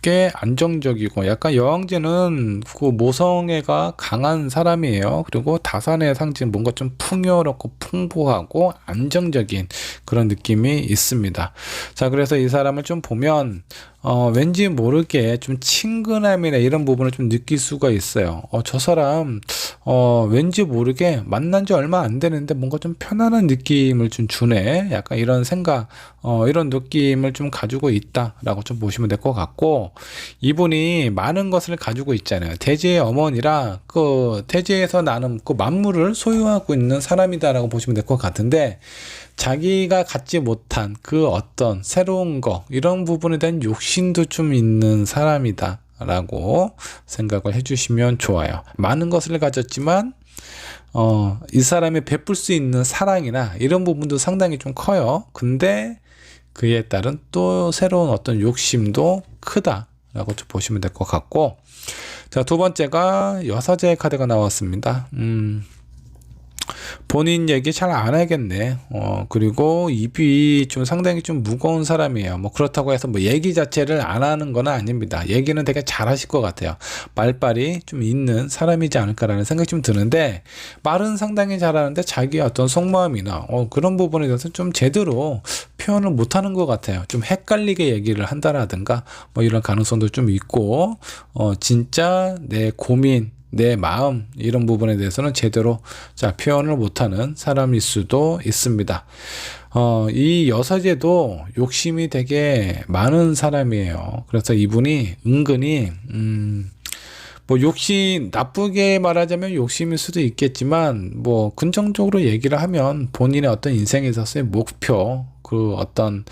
꽤 안정적이고 약간 여왕제는 그 모성애가 강한 사람이에요. 그리고 다산의 상징 뭔가 좀 풍요롭고 풍부하고 안정적인 그런 느낌이 있습니다. 자, 그래서 이 사람을 좀 보면 왠지 모르게 좀 친근함이나 이런 부분을 좀 느낄 수가 있어요. 저 사람 왠지 모르게 만난 지 얼마 안 되는데 뭔가 좀 편안한 느낌을 좀 주네. 약간 이런 생각, 이런 느낌을 좀 가지고 있다라고 좀 보시면 될 것 같고, 이분이 많은 것을 가지고 있잖아요. 대제의 어머니라 그 대제에서 나는 그 만물을 소유하고 있는 사람이다라고 보시면 될 것 같은데, 자기가 갖지 못한 그 어떤 새로운 거, 이런 부분에 대한 욕심도 좀 있는 사람이다 라고 생각을 해주시면 좋아요. 많은 것을 가졌지만 이 사람이 베풀 수 있는 사랑이나 이런 부분도 상당히 좀 커요. 근데 그에 따른 또 새로운 어떤 욕심도 크다 라고 좀 보시면 될 것 같고, 자, 두 번째가 여사제의 카드가 나왔습니다. 본인 얘기 잘 안 하겠네. 그리고 입이 좀 상당히 좀 무거운 사람이에요. 뭐 그렇다고 해서 뭐 얘기 자체를 안 하는 건 아닙니다. 얘기는 되게 잘 하실 것 같아요. 말빨이 좀 있는 사람이지 않을까라는 생각이 좀 드는데, 말은 상당히 잘하는데 자기의 어떤 속마음이나 그런 부분에 대해서 좀 제대로 표현을 못 하는 것 같아요. 좀 헷갈리게 얘기를 한다라든가 뭐 이런 가능성도 좀 있고, 진짜 내 고민, 내 마음, 이런 부분에 대해서는 제대로 표현을 못하는 사람일 수도 있습니다. 이 여사제도 욕심이 되게 많은 사람이에요. 그래서 이분이 은근히 뭐 욕심, 나쁘게 말하자면 욕심일 수도 있겠지만, 뭐 긍정적으로 얘기를 하면 본인의 어떤 인생에 있어서의 목표, 그 어떤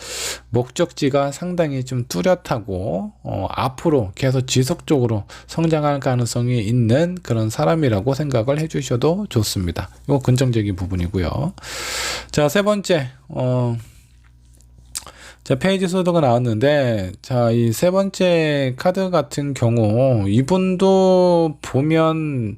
목적지가 상당히 좀 뚜렷하고 앞으로 계속 지속적으로 성장할 가능성이 있는 그런 사람이라고 생각을 해주셔도 좋습니다. 이거 긍정적인 부분이고요. 자, 세 번째, 자, 페이지 소드가 나왔는데, 자, 이 세 번째 카드 같은 경우 이분도 보면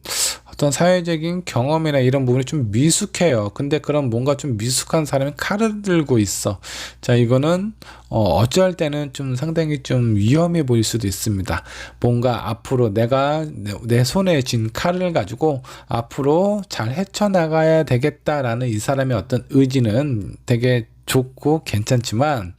어떤 사회적인 경험이나 이런 부분이 좀 미숙해요. 근데 그런 뭔가 좀 미숙한 사람이 칼을 들고 있어. 자, 이거는 어쩔 때는 좀 상당히 좀 위험해 보일 수도 있습니다. 뭔가 앞으로 내가 내 손에 쥔 칼을 가지고 앞으로 잘 헤쳐나가야 되겠다라는 이 사람의 어떤 의지는 되게 좋고 괜찮지만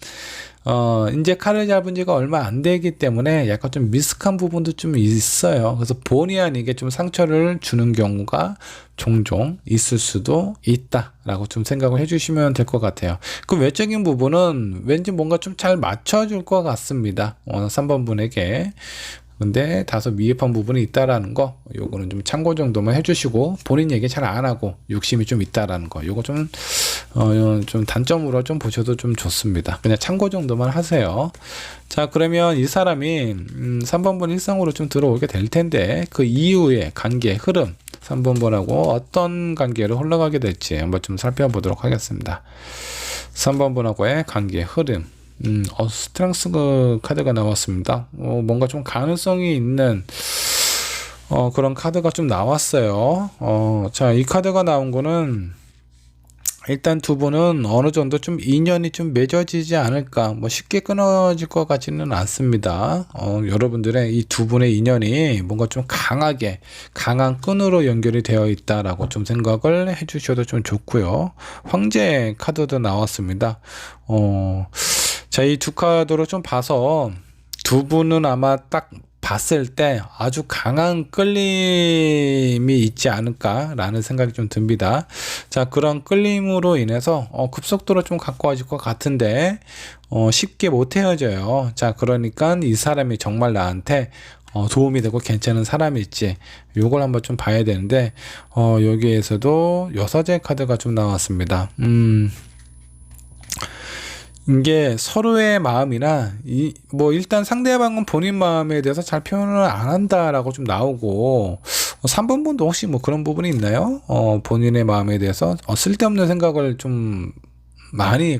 이제 칼을 잡은 지가 얼마 안 되기 때문에 약간 좀 미숙한 부분도 좀 있어요. 그래서 본의 아니게 좀 상처를 주는 경우가 종종 있을 수도 있다라고 좀 생각을 해주시면 될 것 같아요. 그 외적인 부분은 왠지 뭔가 좀 잘 맞춰줄 것 같습니다. 3번 분에게. 근데 다소 미흡한 부분이 있다라는 거, 요거는 좀 참고 정도만 해주시고, 본인 얘기 잘 안 하고 욕심이 좀 있다라는 거, 요거 좀 단점으로 좀 보셔도 좀 좋습니다. 그냥 참고 정도만 하세요. 자, 그러면 이 사람이 3번 분 일상으로 좀 들어오게 될 텐데, 그 이후의 관계 흐름, 3번 분하고 어떤 관계로 흘러가게 될지 한번 좀 살펴보도록 하겠습니다. 3번 분하고의 관계 흐름. 스트렝스 카드가 나왔습니다. 뭔가 좀 가능성이 있는 그런 카드가 좀 나왔어요. 자, 이 카드가 나온 거는 일단 두 분은 어느 정도 좀 인연이 좀 맺어지지 않을까, 뭐 쉽게 끊어질 것 같지는 않습니다. 여러분들의 이 두 분의 인연이 뭔가 좀 강한 끈으로 연결이 되어 있다라고 좀 생각을 해 주셔도 좀 좋고요. 황제 카드도 나왔습니다. 자, 이 두 카드로 좀 봐서 두 분은 아마 딱 봤을 때 아주 강한 끌림이 있지 않을까라는 생각이 좀 듭니다. 자, 그런 끌림으로 인해서 급속도로 좀 가까워질 것 같은데 쉽게 못 헤어져요. 자, 그러니까 이 사람이 정말 나한테 도움이 되고 괜찮은 사람일지 요걸 한번 좀 봐야 되는데 여기에서도 여사제 카드가 좀 나왔습니다. 이게 서로의 마음이나 뭐 일단 상대방은 본인 마음에 대해서 잘 표현을 안 한다라고 좀 나오고 3번 분도 혹시 뭐 그런 부분이 있나요? 본인의 마음에 대해서 쓸데없는 생각을 좀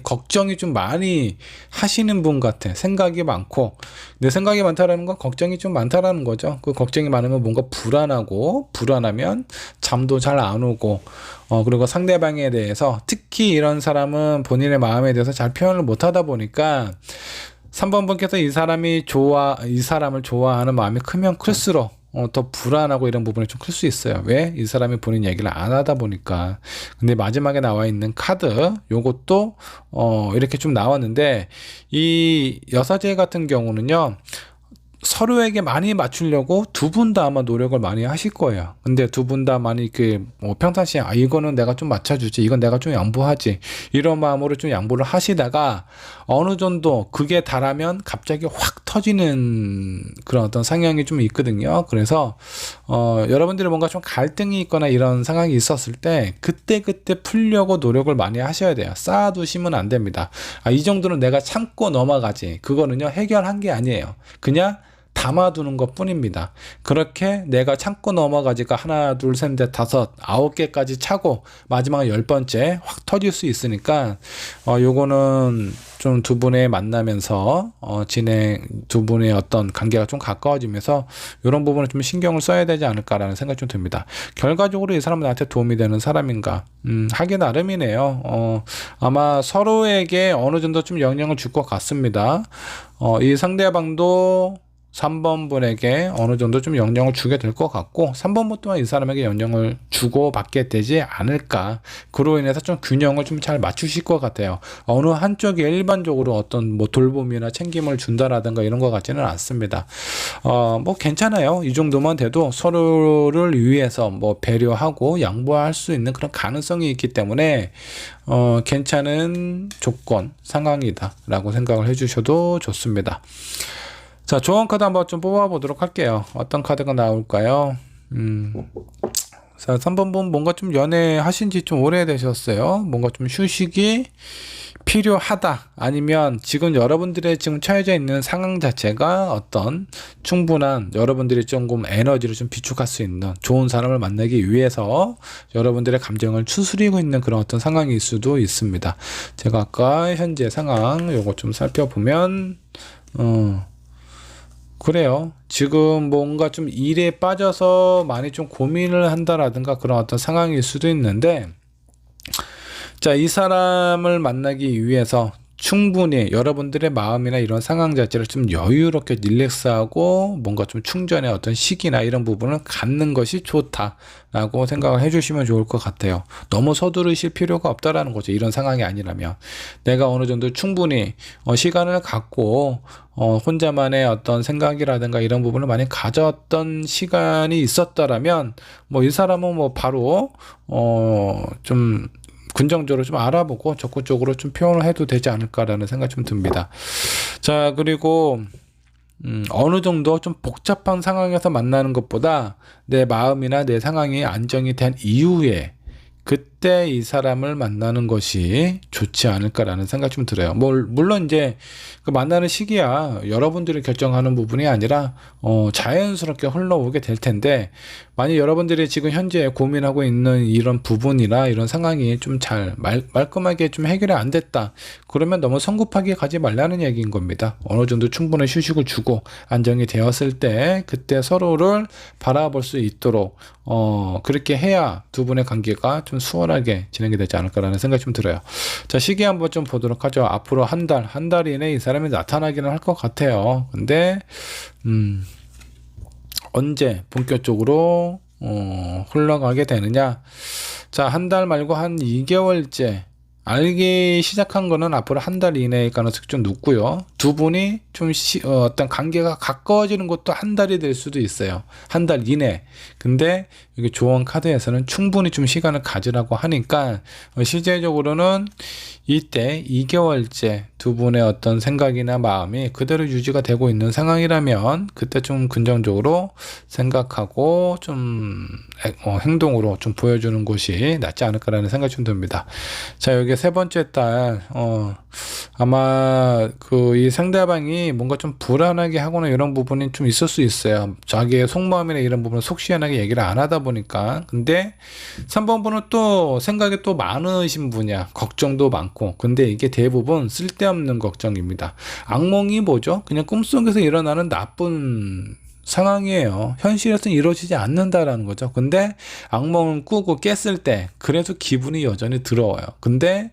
걱정이 좀 많이 하시는 분 같아. 생각이 많고, 내 생각이 많다라는 건 걱정이 좀 많다라는 거죠. 그 걱정이 많으면 뭔가 불안하면 잠도 잘 안 오고, 그리고 상대방에 대해서, 특히 이런 사람은 본인의 마음에 대해서 잘 표현을 못 하다 보니까 3번 분께서 이 사람을 좋아하는 마음이 크면 클수록 더 불안하고 이런 부분이 좀 클 수 있어요. 왜? 이 사람이 본인 얘기를 안 하다 보니까. 근데 마지막에 나와 있는 카드, 요것도 이렇게 좀 나왔는데, 이 여사제 같은 경우는요, 서로에게 많이 맞추려고 두 분 다 아마 노력을 많이 하실 거예요. 근데 두 분 다 많이 평상시에 이거는 내가 좀 맞춰주지, 이건 내가 좀 양보하지, 이런 마음으로 좀 양보를 하시다가 어느 정도 그게 달하면 갑자기 확 터지는 그런 어떤 상황이 좀 있거든요. 그래서 여러분들이 뭔가 좀 갈등이 있거나 이런 상황이 있었을 때 그때 풀려고 노력을 많이 하셔야 돼요. 쌓아두시면 안 됩니다. 이 정도는 내가 참고 넘어가지, 그거는요 해결한 게 아니에요. 그냥 담아두는 것 뿐입니다. 그렇게 내가 참고 넘어가지가 하나, 둘, 셋, 넷, 다섯, 9개까지 차고 마지막 10번째 확 터질 수 있으니까 요거는 좀 두 분의 만나면서 두 분의 어떤 관계가 좀 가까워지면서 이런 부분을 좀 신경을 써야 되지 않을까라는 생각이 좀 듭니다. 결과적으로 이 사람은 나한테 도움이 되는 사람인가? 하기 나름이네요. 아마 서로에게 어느 정도 좀 영향을 줄 것 같습니다. 이 상대방도 3번 분에게 어느 정도 좀 영향을 주게 될 것 같고 3번 분 또한 이 사람에게 영향을 주고 받게 되지 않을까. 그로 인해서 좀 균형을 좀 잘 맞추실 것 같아요. 어느 한쪽이 일반적으로 어떤 뭐 돌봄이나 챙김을 준다라든가 이런 것 같지는 않습니다. 뭐 괜찮아요. 이 정도만 돼도 서로를 위해서 뭐 배려하고 양보할 수 있는 그런 가능성이 있기 때문에 괜찮은 조건, 상황이다 라고 생각을 해주셔도 좋습니다. 자, 조언 카드 한번 좀 뽑아보도록 할게요. 어떤 카드가 나올까요? 자, 3번 분 뭔가 좀 연애하신 지 좀 오래되셨어요. 뭔가 좀 휴식이 필요하다. 아니면 지금 여러분들의 지금 처해져 있는 상황 자체가 어떤 충분한 여러분들이 조금 에너지를 좀 비축할 수 있는 좋은 사람을 만나기 위해서 여러분들의 감정을 추스리고 있는 그런 어떤 상황일 수도 있습니다. 제가 아까 현재 상황 요거 좀 살펴보면 그래요. 지금 뭔가 좀 일에 빠져서 많이 좀 고민을 한다라든가 그런 어떤 상황일 수도 있는데, 자, 이 사람을 만나기 위해서 충분히 여러분들의 마음이나 이런 상황 자체를 좀 여유롭게 릴렉스하고 뭔가 좀 충전의 어떤 시기나 이런 부분을 갖는 것이 좋다라고 생각을 해주시면 좋을 것 같아요. 너무 서두르실 필요가 없다라는 거죠. 이런 상황이 아니라면 내가 어느 정도 충분히 시간을 갖고 혼자만의 어떤 생각이라든가 이런 부분을 많이 가졌던 시간이 있었다라면 뭐 이 사람은 뭐 바로 좀 긍정적으로 좀 알아보고 적극적으로 좀 표현을 해도 되지 않을까라는 생각이 좀 듭니다. 자, 그리고 어느 정도 좀 복잡한 상황에서 만나는 것보다 내 마음이나 내 상황이 안정이 된 이후에 그때 이 사람을 만나는 것이 좋지 않을까라는 생각이 좀 들어요. 물론 이제 그 만나는 시기야 여러분들이 결정하는 부분이 아니라 자연스럽게 흘러오게 될 텐데, 만약 여러분들이 지금 현재 고민하고 있는 이런 부분이나 이런 상황이 좀 잘 말끔하게 좀 해결이 안 됐다, 그러면 너무 성급하게 가지 말라는 얘기인 겁니다. 어느 정도 충분한 휴식을 주고 안정이 되었을 때 그때 서로를 바라볼 수 있도록 그렇게 해야 두 분의 관계가 좀 수월하게 진행이 되지 않을까라는 생각이 좀 들어요. 자, 시기 한번 좀 보도록 하죠. 앞으로 한 달 이내에 이 사람이 나타나기는 할 것 같아요. 근데 언제 본격적으로 흘러가게 되느냐. 자, 한 달 말고 한 2개월째 알기 시작한 거는 앞으로 한 달 이내일 가능성이 좀 높고요. 두 분이 좀 어떤 관계가 가까워지는 것도 한 달이 될 수도 있어요. 한 달 이내. 근데 여기 조언 카드에서는 충분히 좀 시간을 가지라고 하니까 실제적으로는 이때 2개월째 두 분의 어떤 생각이나 마음이 그대로 유지가 되고 있는 상황이라면 그때 좀 긍정적으로 생각하고 좀 행동으로 좀 보여주는 것이 낫지 않을까라는 생각이 좀 듭니다. 자, 여기 세 번째 달 아마 이 상대방이 뭔가 좀 불안하게 하거나 이런 부분이 좀 있을 수 있어요. 자기의 속마음이나 이런 부분을 속 시원하게 얘기를 안 하다 보니까. 근데 3번 분은 또 생각이 또 많으신 분이야. 걱정도 많고. 근데 이게 대부분 쓸데없는 걱정입니다. 악몽이 뭐죠? 그냥 꿈속에서 일어나는 나쁜 상황이에요. 현실에서는 이루어지지 않는다라는 거죠. 근데 악몽을 꾸고 깼을 때 그래도 기분이 여전히 더러워요. 근데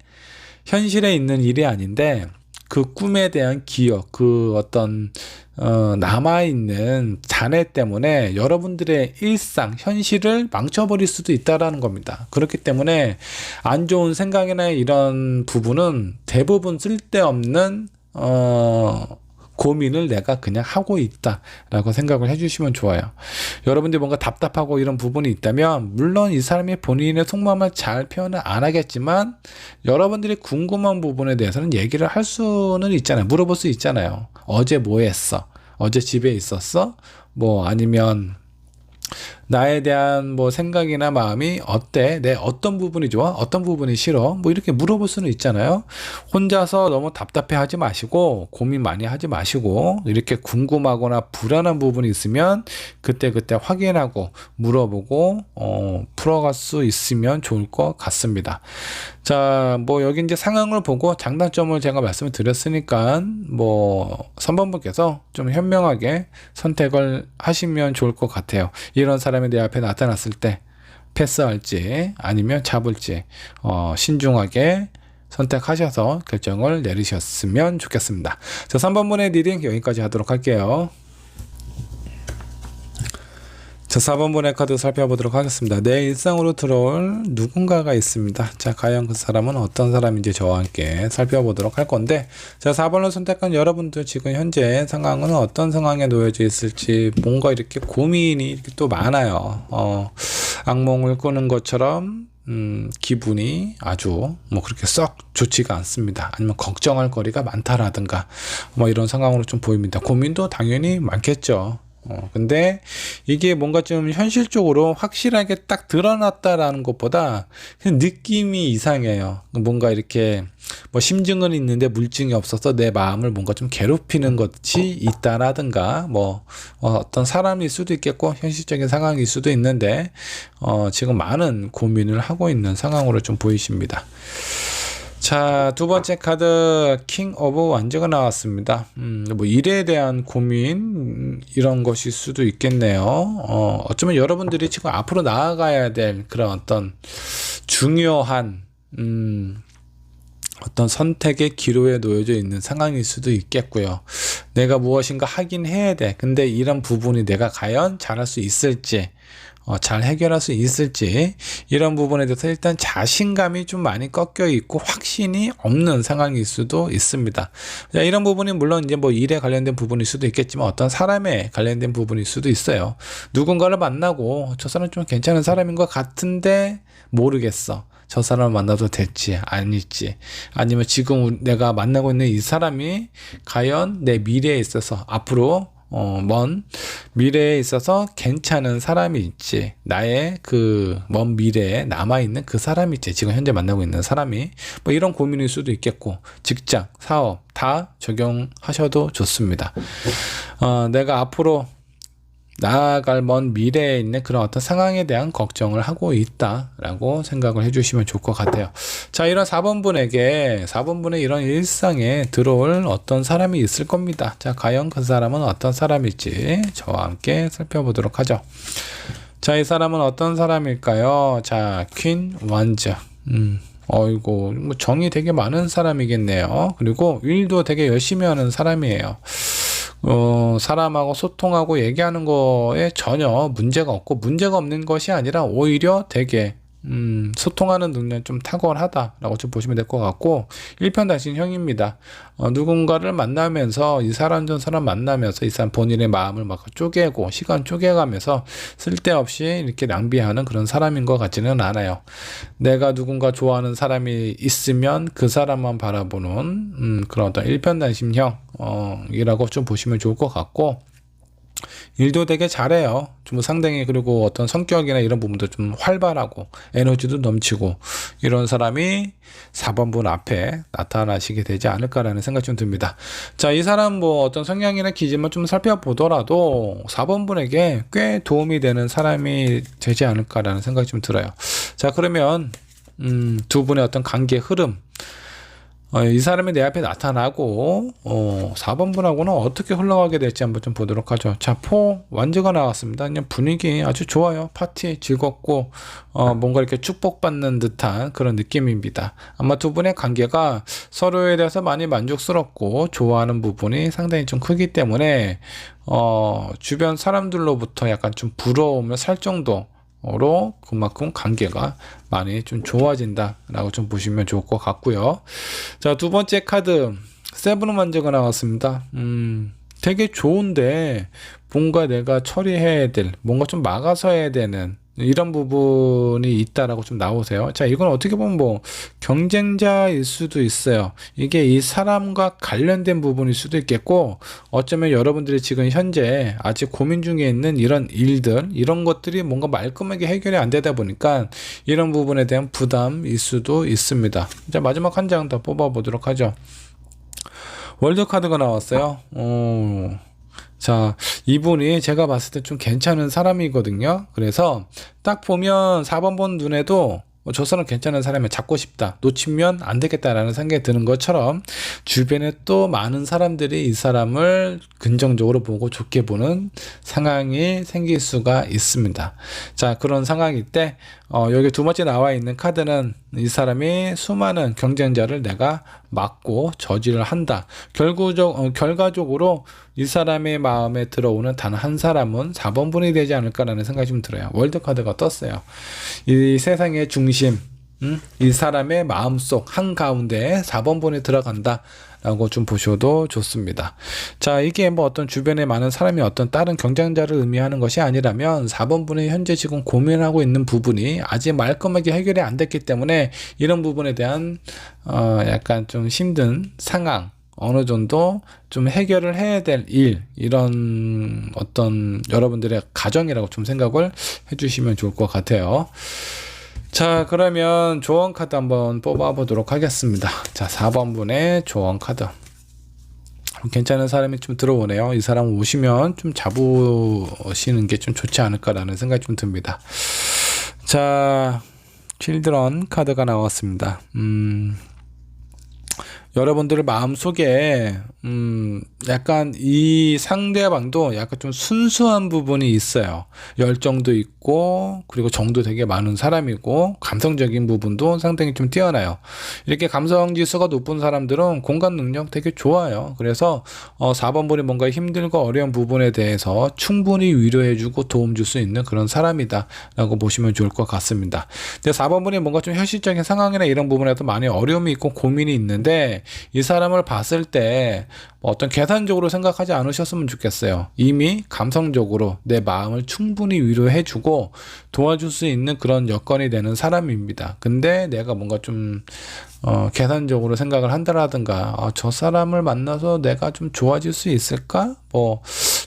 현실에 있는 일이 아닌데 그 꿈에 대한 기억, 그 어떤 남아있는 잔해 때문에 여러분들의 일상, 현실을 망쳐버릴 수도 있다라는 겁니다. 그렇기 때문에 안 좋은 생각이나 이런 부분은 대부분 쓸데없는 고민을 내가 그냥 하고 있다라고 생각을 해주시면 좋아요. 여러분들이 뭔가 답답하고 이런 부분이 있다면 물론 이 사람이 본인의 속마음을 잘 표현을 안 하겠지만 여러분들이 궁금한 부분에 대해서는 얘기를 할 수는 있잖아요. 물어볼 수 있잖아요. 어제 뭐 했어? 어제 집에 있었어? 뭐 아니면 나에 대한 뭐 생각이나 마음이 어때? 내 어떤 부분이 좋아? 어떤 부분이 싫어? 뭐 이렇게 물어볼 수는 있잖아요. 혼자서 너무 답답해 하지 마시고 고민 많이 하지 마시고 이렇게 궁금하거나 불안한 부분이 있으면 그때 확인하고 물어보고 풀어갈 수 있으면 좋을 것 같습니다. 자, 뭐 여기 이제 상황을 보고 장단점을 제가 말씀을 드렸으니까 뭐 3번 분께서 좀 현명하게 선택을 하시면 좋을 것 같아요. 이런 사람이 내 앞에 나타났을 때 패스할지 아니면 잡을지 신중하게 선택하셔서 결정을 내리셨으면 좋겠습니다. 자, 3번 분의 리딩 여기까지 하도록 할게요. 자, 4번 분의 카드 살펴보도록 하겠습니다. 내 일상으로 들어올 누군가가 있습니다. 자, 과연 그 사람은 어떤 사람인지 저와 함께 살펴보도록 할 건데, 자, 4번을 선택한 여러분들 지금 현재 상황은 어떤 상황에 놓여져 있을지 뭔가 이렇게 고민이 이렇게 또 많아요. 악몽을 꾸는 것처럼 기분이 아주 뭐 그렇게 썩 좋지가 않습니다. 아니면 걱정할 거리가 많다라든가 뭐 이런 상황으로 좀 보입니다. 고민도 당연히 많겠죠. 근데 이게 뭔가 좀 현실적으로 확실하게 딱 드러났다라는 것보다 그냥 느낌이 이상해요. 뭔가 이렇게 뭐 심증은 있는데 물증이 없어서 내 마음을 뭔가 좀 괴롭히는 것이 있다라든가 뭐 어떤 사람일 수도 있겠고 현실적인 상황일 수도 있는데 지금 많은 고민을 하고 있는 상황으로 좀 보이십니다. 자, 두 번째 카드 킹 오브 완즈가 나왔습니다. 뭐 일에 대한 고민 이런 것일 수도 있겠네요. 어쩌면 여러분들이 지금 앞으로 나아가야 될 그런 어떤 중요한 어떤 선택의 기로에 놓여져 있는 상황일 수도 있겠고요. 내가 무엇인가 하긴 해야 돼. 근데 이런 부분이 내가 과연 잘할 수 있을지, 잘 해결할 수 있을지, 이런 부분에 대해서 일단 자신감이 좀 많이 꺾여 있고 확신이 없는 상황일 수도 있습니다. 자, 이런 부분이 물론 이제 뭐 일에 관련된 부분일 수도 있겠지만 어떤 사람에 관련된 부분일 수도 있어요. 누군가를 만나고 저 사람 좀 괜찮은 사람인 것 같은데 모르겠어. 저 사람을 만나도 될지 아닐지, 아니면 지금 내가 만나고 있는 이 사람이 과연 내 미래에 있어서 앞으로 먼 미래에 있어서 괜찮은 사람일지, 나의 그 먼 미래에 남아있는 그 사람일지, 지금 현재 만나고 있는 사람이 뭐 이런 고민일 수도 있겠고, 직장, 사업 다 적용하셔도 좋습니다. 내가 앞으로 나아갈 먼 미래에 있는 그런 어떤 상황에 대한 걱정을 하고 있다라고 생각을 해주시면 좋을 것 같아요. 자, 이런 4번분의 이런 일상에 들어올 어떤 사람이 있을 겁니다. 자, 과연 그 사람은 어떤 사람일지 저와 함께 살펴보도록 하죠. 자, 이 사람은 어떤 사람일까요? 자, 퀸 완즈. 어이고, 뭐 정이 되게 많은 사람이겠네요. 그리고 일도 되게 열심히 하는 사람이에요. 사람하고 소통하고 얘기하는 거에 전혀 문제가 없고, 문제가 없는 것이 아니라 오히려 되게 소통하는 능력이 좀 탁월하다라고 좀 보시면 될 것 같고, 일편단심형입니다. 누군가를 만나면서 이 사람 저 사람 만나면서 이 사람 본인의 마음을 막 쪼개고 시간 쪼개가면서 쓸데없이 이렇게 낭비하는 그런 사람인 것 같지는 않아요. 내가 누군가 좋아하는 사람이 있으면 그 사람만 바라보는 그런 어떤 일편단심형 이라고 좀 보시면 좋을 것 같고, 일도 되게 잘해요. 좀 상당히, 그리고 어떤 성격이나 이런 부분도 좀 활발하고 에너지도 넘치고, 이런 사람이 4번분 앞에 나타나시게 되지 않을까라는 생각이 좀 듭니다. 자, 이 사람 뭐 어떤 성향이나 기질만 좀 살펴보더라도 4번분에게 꽤 도움이 되는 사람이 되지 않을까라는 생각이 좀 들어요. 자, 그러면 두 분의 어떤 관계 흐름, 이 사람이 내 앞에 나타나고 4번분하고는 어떻게 흘러가게 될지 한번 좀 보도록 하죠. 자, 완즈가 나왔습니다. 그냥 분위기 아주 좋아요. 파티 즐겁고 뭔가 이렇게 축복받는 듯한 그런 느낌입니다. 아마 두 분의 관계가 서로에 대해서 많이 만족스럽고 좋아하는 부분이 상당히 좀 크기 때문에 주변 사람들로부터 약간 좀 부러움을 살 정도 로 그만큼 관계가 많이 좀 좋아진다라고 좀 보시면 좋을 것 같고요. 자, 두 번째 카드 세븐 완즈가 나왔습니다. 되게 좋은데 뭔가 내가 처리해야 될, 뭔가 좀 막아서 해야 되는 이런 부분이 있다라고 좀 나오세요. 자, 이건 어떻게 보면 뭐 경쟁자일 수도 있어요. 이게 이 사람과 관련된 부분일 수도 있겠고, 어쩌면 여러분들이 지금 현재 아직 고민 중에 있는 이런 일들, 이런 것들이 뭔가 말끔하게 해결이 안 되다 보니까 이런 부분에 대한 부담일 수도 있습니다. 자, 마지막 한 장 더 뽑아 보도록 하죠. 월드 카드가 나왔어요. 자, 이분이 제가 봤을 때 좀 괜찮은 사람이거든요. 그래서 딱 보면 4번 본 눈에도 저 사람 괜찮은 사람이 잡고 싶다, 놓치면 안 되겠다라는 생각이 드는 것처럼 주변에 또 많은 사람들이 이 사람을 긍정적으로 보고 좋게 보는 상황이 생길 수가 있습니다. 자, 그런 상황일 때 여기 두 번째 나와 있는 카드는 이 사람이 수많은 경쟁자를 내가 막고 저지를 한다. 결과적으로 이 사람의 마음에 들어오는 단 한 사람은 4번분이 되지 않을까라는 생각이 좀 들어요. 월드 카드가 떴어요. 이 세상의 중심, 이 사람의 마음속 한가운데 4번분이 들어간다 라고 좀 보셔도 좋습니다. 자, 이게 뭐 어떤 주변에 많은 사람이 어떤 다른 경쟁자를 의미하는 것이 아니라면 4번분이 현재 지금 고민하고 있는 부분이 아직 말끔하게 해결이 안 됐기 때문에 이런 부분에 대한 약간 좀 힘든 상황, 어느 정도 좀 해결을 해야 될 일, 이런 어떤 여러분들의 가정이라고 좀 생각을 해주시면 좋을 것 같아요. 자, 그러면 조언 카드 한번 뽑아 보도록 하겠습니다. 자, 4번분의 조언 카드. 괜찮은 사람이 좀 들어오네요. 이 사람 오시면 좀 잡으시는 게 좀 좋지 않을까라는 생각이 좀 듭니다. 자, 칠드런 카드가 나왔습니다. 여러분들 마음속에 약간 이 상대방도 약간 좀 순수한 부분이 있어요. 열정도 있고 그리고 정도 되게 많은 사람이고 감성적인 부분도 상당히 좀 뛰어나요. 이렇게 감성 지수가 높은 사람들은 공감 능력 되게 좋아요. 그래서 4번 분이 뭔가 힘들고 어려운 부분에 대해서 충분히 위로해주고 도움 줄 수 있는 그런 사람이다 라고 보시면 좋을 것 같습니다. 근데 4번 분이 뭔가 좀 현실적인 상황이나 이런 부분에도 많이 어려움이 있고 고민이 있는데 이 사람을 봤을 때 어떤 계산적으로 생각하지 않으셨으면 좋겠어요. 이미 감성적으로 내 마음을 충분히 위로해주고 도와줄 수 있는 그런 여건이 되는 사람입니다. 근데 내가 뭔가 좀 계산적으로 생각을 한다라든가 저 사람을 만나서 내가 좀 좋아질 수 있을까?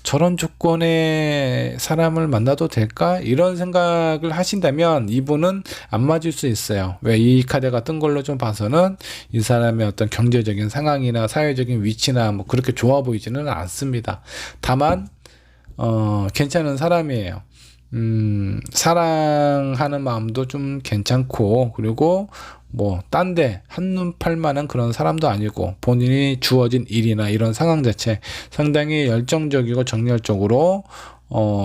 저런 조건의 사람을 만나도 될까? 이런 생각을 하신다면 이분은 안 맞을 수 있어요. 왜? 이 카드가 뜬 걸로 좀 봐서는 이 사람의 어떤 경제적인 상황이나 사회적인 위치나 뭐 그렇게 좋아 보이지는 않습니다. 다만 괜찮은 사람이에요. 사랑하는 마음도 좀 괜찮고 그리고 딴 데 한눈 팔 만한 그런 사람도 아니고 본인이 주어진 일이나 이런 상황 자체 상당히 열정적이고 정열적으로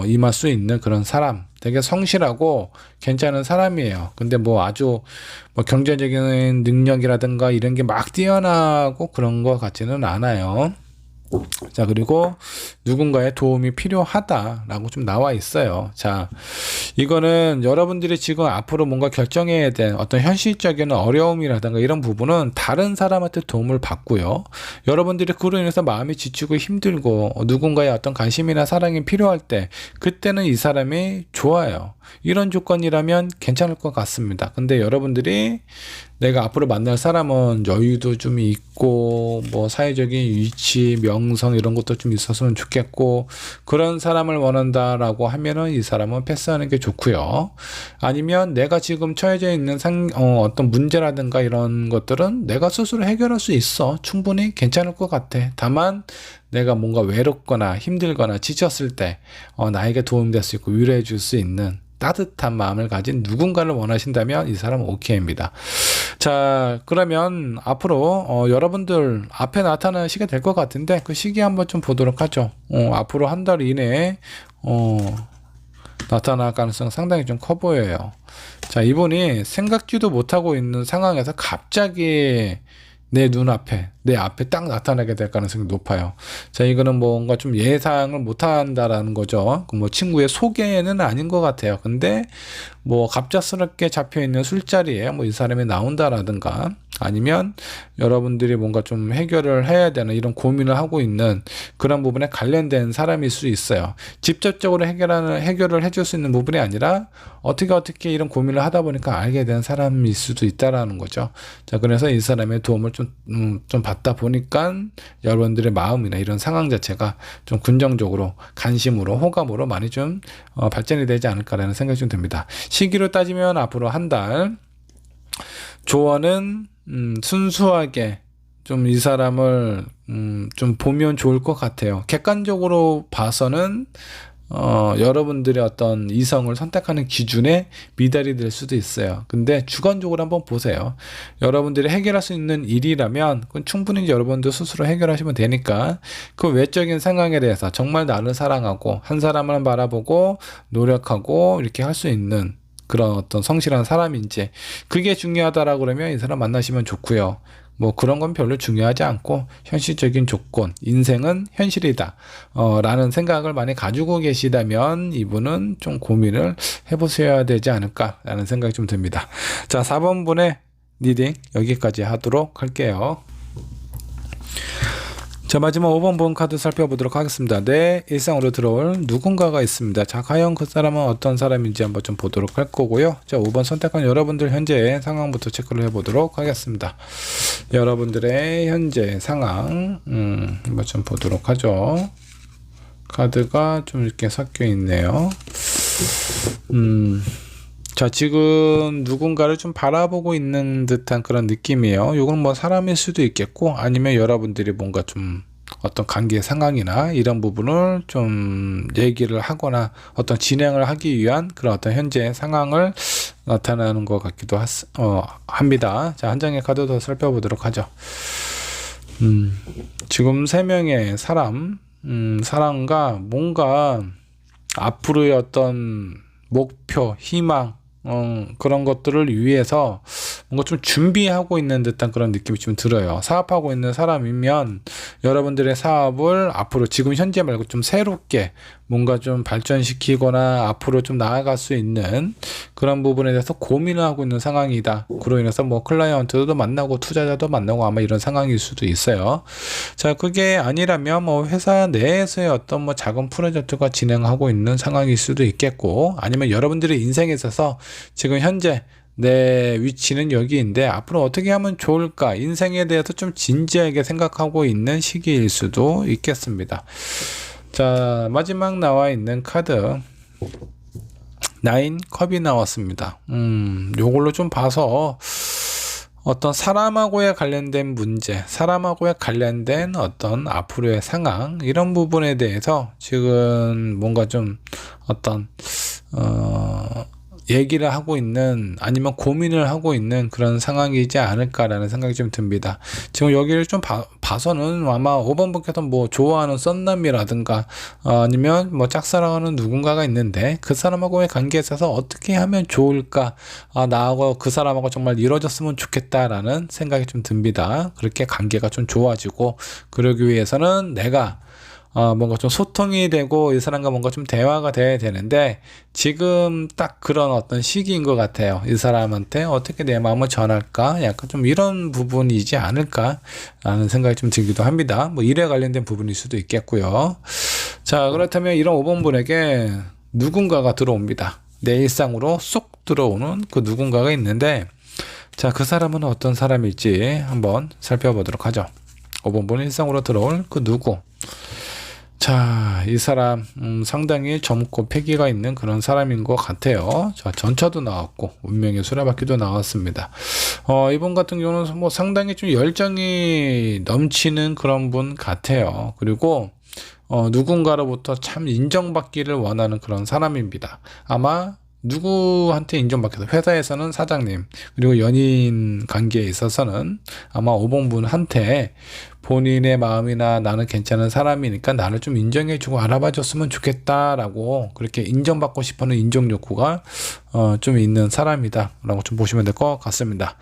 임할 수 있는 그런 사람, 되게 성실하고 괜찮은 사람이에요. 근데 아주 경제적인 능력이라든가 이런 게 막 뛰어나고 그런 것 같지는 않아요. 자, 그리고 누군가의 도움이 필요하다라고 좀 나와 있어요. 자, 이거는 여러분들이 지금 앞으로 뭔가 결정해야 될 어떤 현실적인 어려움이라든가 이런 부분은 다른 사람한테 도움을 받고요. 여러분들이 그로 인해서 마음이 지치고 힘들고 누군가의 어떤 관심이나 사랑이 필요할 때 그때는 이 사람이 좋아요. 이런 조건이라면 괜찮을 것 같습니다. 근데 여러분들이 내가 앞으로 만날 사람은 여유도 좀 있고 사회적인 위치, 명성 이런 것도 좀 있었으면 좋겠고 그런 사람을 원한다라고 하면은 이 사람은 패스하는 게 좋고요. 아니면 내가 지금 처해져 있는 어떤 문제라든가 이런 것들은 내가 스스로 해결할 수 있어. 충분히 괜찮을 것 같아. 다만 내가 뭔가 외롭거나 힘들거나 지쳤을 때 나에게 도움될 수 있고 위로해 줄 수 있는 따뜻한 마음을 가진 누군가를 원하신다면 이 사람은 오케이입니다. 자, 그러면 앞으로 여러분들 앞에 나타나는 시기가 될 것 같은데 그 시기 한번 좀 보도록 하죠. 앞으로 한 달 이내에 나타날 가능성 상당히 좀 커 보여요. 자, 이분이 생각지도 못하고 있는 상황에서 갑자기 내 눈앞에, 내 앞에 딱 나타나게 될 가능성이 높아요. 자, 이거는 뭔가 좀 예상을 못 한다라는 거죠. 친구의 소개는 아닌 것 같아요. 근데 갑작스럽게 잡혀있는 술자리에 이 사람이 나온다라든가 아니면 여러분들이 뭔가 좀 해결을 해야 되는 이런 고민을 하고 있는 그런 부분에 관련된 사람일 수 있어요. 직접적으로 해결을 해줄 수 있는 부분이 아니라 어떻게 이런 고민을 하다 보니까 알게 된 사람일 수도 있다라는 거죠. 자, 그래서 이 사람의 도움을 좀 받다 보니까 여러분들의 마음이나 이런 상황 자체가 좀 긍정적으로 관심으로 호감으로 많이 좀 발전이 되지 않을까라는 생각이 좀 듭니다. 시기로 따지면 앞으로 한 달 조언은 순수하게 좀 이 사람을 좀 보면 좋을 것 같아요. 객관적으로 봐서는 여러분들의 어떤 이성을 선택하는 기준에 미달이 될 수도 있어요. 근데 주관적으로 한번 보세요. 여러분들이 해결할 수 있는 일이라면 그건 충분히 여러분들 스스로 해결하시면 되니까 그 외적인 상황에 대해서 정말 나를 사랑하고 한 사람을 바라보고 노력하고 이렇게 할 수 있는 그런 어떤 성실한 사람인지 그게 중요하다라고 그러면 이 사람 만나시면 좋고요. 그런 건 별로 중요하지 않고 현실적인 조건, 인생은 현실이다 라는 생각을 많이 가지고 계시다면 이분은 좀 고민을 해보셔야 되지 않을까라는 생각이 좀 듭니다. 자, 4번 분의 리딩 여기까지 하도록 할게요. 자, 마지막 5번 본 카드 살펴보도록 하겠습니다. 내 일상으로 들어올 누군가가 있습니다. 자, 과연 그 사람은 어떤 사람인지 한번 좀 보도록 할 거고요. 자, 5번 선택한 여러분들 현재의 상황부터 체크를 해보도록 하겠습니다. 여러분들의 현재 상황 한번 좀 보도록 하죠. 카드가 좀 이렇게 섞여 있네요. 자, 지금 누군가를 좀 바라보고 있는 듯한 그런 느낌이에요. 이건 사람일 수도 있겠고 아니면 여러분들이 뭔가 좀 어떤 관계 상황이나 이런 부분을 좀 얘기를 하거나 어떤 진행을 하기 위한 그런 어떤 현재 상황을 나타나는 것 같기도 합니다. 자, 한 장의 카드 더 살펴보도록 하죠. 지금 3명의 사람과 뭔가 앞으로의 어떤 목표, 희망, 그런 것들을 위해서 뭔가 좀 준비하고 있는 듯한 그런 느낌이 좀 들어요. 사업하고 있는 사람이면 여러분들의 사업을 앞으로 지금 현재 말고 좀 새롭게 뭔가 좀 발전시키거나 앞으로 좀 나아갈 수 있는 그런 부분에 대해서 고민을 하고 있는 상황이다. 그로 인해서 뭐 클라이언트도 만나고 투자자도 만나고 아마 이런 상황일 수도 있어요. 자, 그게 아니라면 뭐 회사 내에서의 어떤 뭐 작은 프로젝트가 진행하고 있는 상황일 수도 있겠고, 아니면 여러분들의 인생에 있어서 지금 현재 내 위치는 여기인데 앞으로 어떻게 하면 좋을까, 인생에 대해서 좀 진지하게 생각하고 있는 시기일 수도 있겠습니다. 자, 마지막 나와 있는 카드 9컵이 나왔습니다. 요걸로 좀 봐서 어떤 사람하고의 관련된 문제, 사람하고의 관련된 어떤 앞으로의 상황, 이런 부분에 대해서 지금 뭔가 좀 어떤 얘기를 하고 있는, 아니면 고민을 하고 있는 그런 상황이지 않을까라는 생각이 좀 듭니다. 지금 여기를 좀 봐서는 아마 5번 분께서 뭐 좋아하는 썸남이라든가 아니면 뭐 짝사랑하는 누군가가 있는데 그 사람하고의 관계에 있어서 어떻게 하면 좋을까, 나하고 그 사람하고 정말 이루어졌으면 좋겠다라는 생각이 좀 듭니다. 그렇게 관계가 좀 좋아지고, 그러기 위해서는 내가 뭔가 좀 소통이 되고 이 사람과 뭔가 좀 대화가 돼야 되는데, 지금 딱 그런 어떤 시기인 것 같아요. 이 사람한테 어떻게 내 마음을 전할까, 약간 좀 이런 부분이지 않을까 라는 생각이 좀 들기도 합니다. 뭐 일에 관련된 부분일 수도 있겠고요. 자, 그렇다면 이런 5번 분에게 누군가가 들어옵니다. 내 일상으로 쏙 들어오는 그 누군가가 있는데, 자, 그 사람은 어떤 사람일지 한번 살펴보도록 하죠. 5번 분 일상으로 들어올 그 누구. 자, 이 사람 상당히 젊고 패기가 있는 그런 사람인 것 같아요. 자, 전차도 나왔고 운명의 수레바퀴도 나왔습니다. 이분 같은 경우는 뭐 상당히 좀 열정이 넘치는 그런 분 같아요. 그리고 누군가로부터 참 인정받기를 원하는 그런 사람입니다. 아마 누구한테 인정받겠어? 회사에서는 사장님, 그리고 연인 관계에 있어서는 아마 5번 분한테 본인의 마음이나 나는 괜찮은 사람이니까 나를 좀 인정해주고 알아봐줬으면 좋겠다라고, 그렇게 인정받고 싶어하는 인정 욕구가 좀 있는 사람이다 라고 좀 보시면 될 것 같습니다.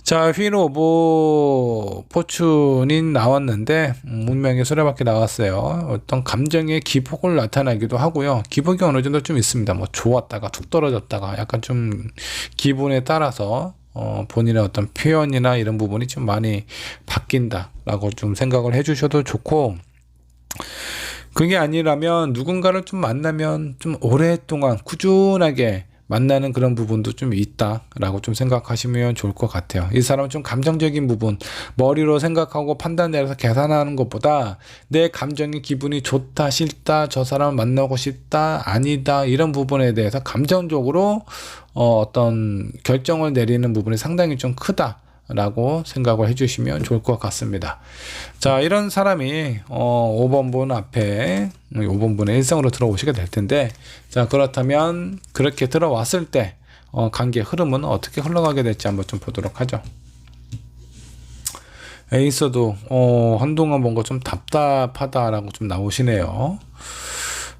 자, 휠 오브 포춘이 나왔는데 운명의 수레바퀴 나왔어요. 어떤 감정의 기복을 나타나기도 하고요. 기복이 어느 정도 좀 있습니다. 뭐 좋았다가 툭 떨어졌다가 약간 좀 기분에 따라서 본인의 어떤 표현이나 이런 부분이 좀 많이 바뀐다라고 좀 생각을 해주셔도 좋고, 그게 아니라면 누군가를 좀 만나면 좀 오랫동안 꾸준하게 만나는 그런 부분도 좀 있다라고 좀 생각하시면 좋을 것 같아요. 이 사람은 좀 감정적인 부분, 머리로 생각하고 판단 내려서 계산하는 것보다 내 감정의 기분이 좋다, 싫다, 저 사람을 만나고 싶다, 아니다, 이런 부분에 대해서 감정적으로 어떤 결정을 내리는 부분이 상당히 좀 크다 라고 생각을 해주시면 좋을 것 같습니다. 자, 이런 사람이 5번 분 앞에 5번 분의 일상으로 들어오시게 될 텐데, 자, 그렇다면 그렇게 들어왔을 때 관계 흐름은 어떻게 흘러가게 될지 한번 좀 보도록 하죠. 에이스도 한동안 뭔가 좀 답답하다라고 좀 나오시네요.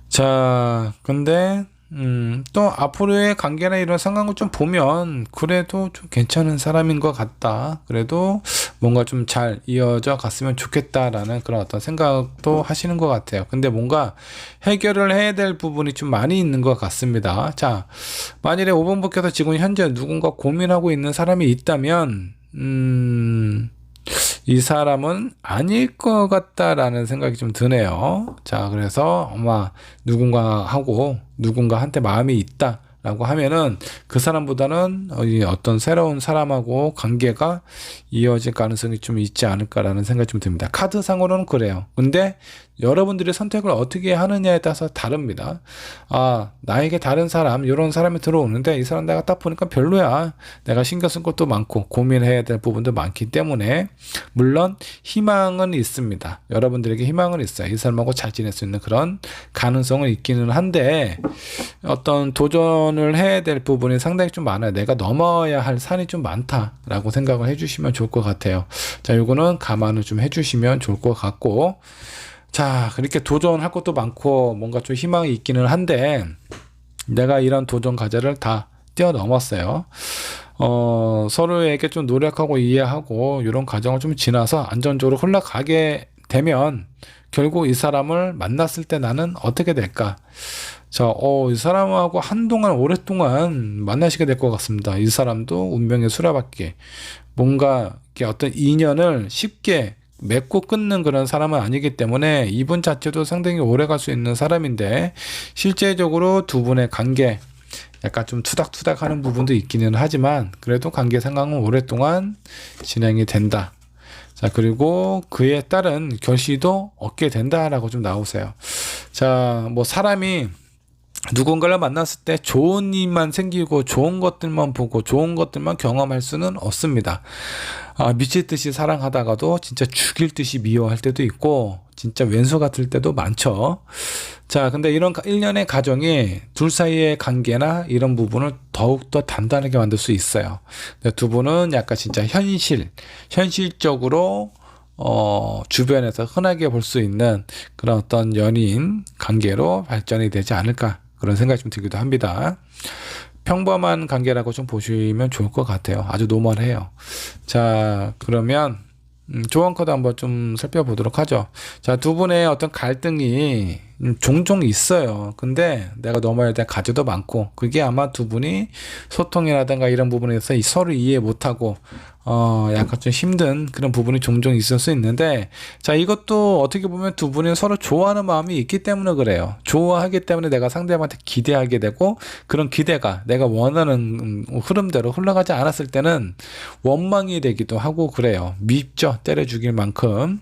자, 근데 또 앞으로의 관계나 이런 상황을 좀 보면 그래도 좀 괜찮은 사람인 것 같다, 그래도 뭔가 좀 잘 이어져 갔으면 좋겠다라는 그런 어떤 생각도 하시는 것 같아요. 근데 뭔가 해결을 해야 될 부분이 좀 많이 있는 것 같습니다. 자, 만일에 5번 분께서 지금 현재 누군가 고민하고 있는 사람이 있다면 이 사람은 아닐 것 같다라는 생각이 좀 드네요. 자, 그래서 아마 누군가한테 마음이 있다라고 하면은 그 사람보다는 어떤 새로운 사람하고 관계가 이어질 가능성이 좀 있지 않을까라는 생각이 좀 듭니다. 카드상으로는 그래요. 근데 여러분들이 선택을 어떻게 하느냐에 따라서 다릅니다. 나에게 다른 사람, 이런 사람이 들어오는데 이 사람 내가 딱 보니까 별로야. 내가 신경 쓴 것도 많고 고민해야 될 부분도 많기 때문에 물론 희망은 있습니다. 여러분들에게 희망은 있어요. 이 사람하고 잘 지낼 수 있는 그런 가능성은 있기는 한데 어떤 도전을 해야 될 부분이 상당히 좀 많아요. 내가 넘어야 할 산이 좀 많다라고 생각을 해주시면 좋을 것 같아요. 자, 요거는 감안을 좀 해주시면 좋을 것 같고, 자, 그렇게 도전할 것도 많고 뭔가 좀 희망이 있기는 한데 내가 이런 도전 과제를 다 뛰어넘었어요. 서로에게 좀 노력하고 이해하고 이런 과정을 좀 지나서 안전적으로 흘러가게 되면 결국 이 사람을 만났을 때 나는 어떻게 될까? 자, 이 사람하고 한동안 오랫동안 만나시게 될 것 같습니다. 이 사람도 운명의 수레바퀴, 뭔가 이렇게 어떤 인연을 쉽게 맺고 끊는 그런 사람은 아니기 때문에 이분 자체도 상당히 오래 갈 수 있는 사람인데 실제적으로 두 분의 관계 약간 좀 투닥투닥 하는 부분도 있기는 하지만 그래도 관계 상황은 오랫동안 진행이 된다. 자, 그리고 그에 따른 결실도 얻게 된다라고 좀 나오세요. 자, 뭐 사람이 누군가를 만났을 때 좋은 일만 생기고 좋은 것들만 보고 좋은 것들만 경험할 수는 없습니다. 미칠 듯이 사랑하다가도 진짜 죽일 듯이 미워할 때도 있고 진짜 왼수 같을 때도 많죠. 자, 근데 이런 일련의 가정이 둘 사이의 관계나 이런 부분을 더욱더 단단하게 만들 수 있어요. 두 분은 약간 진짜 현실적으로 주변에서 흔하게 볼 수 있는 그런 어떤 연인 관계로 발전이 되지 않을까 그런 생각이 좀 들기도 합니다. 평범한 관계라고 좀 보시면 좋을 것 같아요. 아주 노멀해요. 자, 그러면 조언 코드 한번 좀 살펴보도록 하죠. 자, 두 분의 어떤 갈등이 종종 있어요. 근데 내가 넘어야 될 과제도 많고 그게 아마 두 분이 소통이라든가 이런 부분에서 서로 이해 못하고 약간 좀 힘든 그런 부분이 종종 있을 수 있는데, 자, 이것도 어떻게 보면 두 분이 서로 좋아하는 마음이 있기 때문에 그래요. 좋아하기 때문에 내가 상대방한테 기대하게 되고 그런 기대가 내가 원하는 흐름대로 흘러가지 않았을 때는 원망이 되기도 하고 그래요. 밉죠. 때려 죽일 만큼.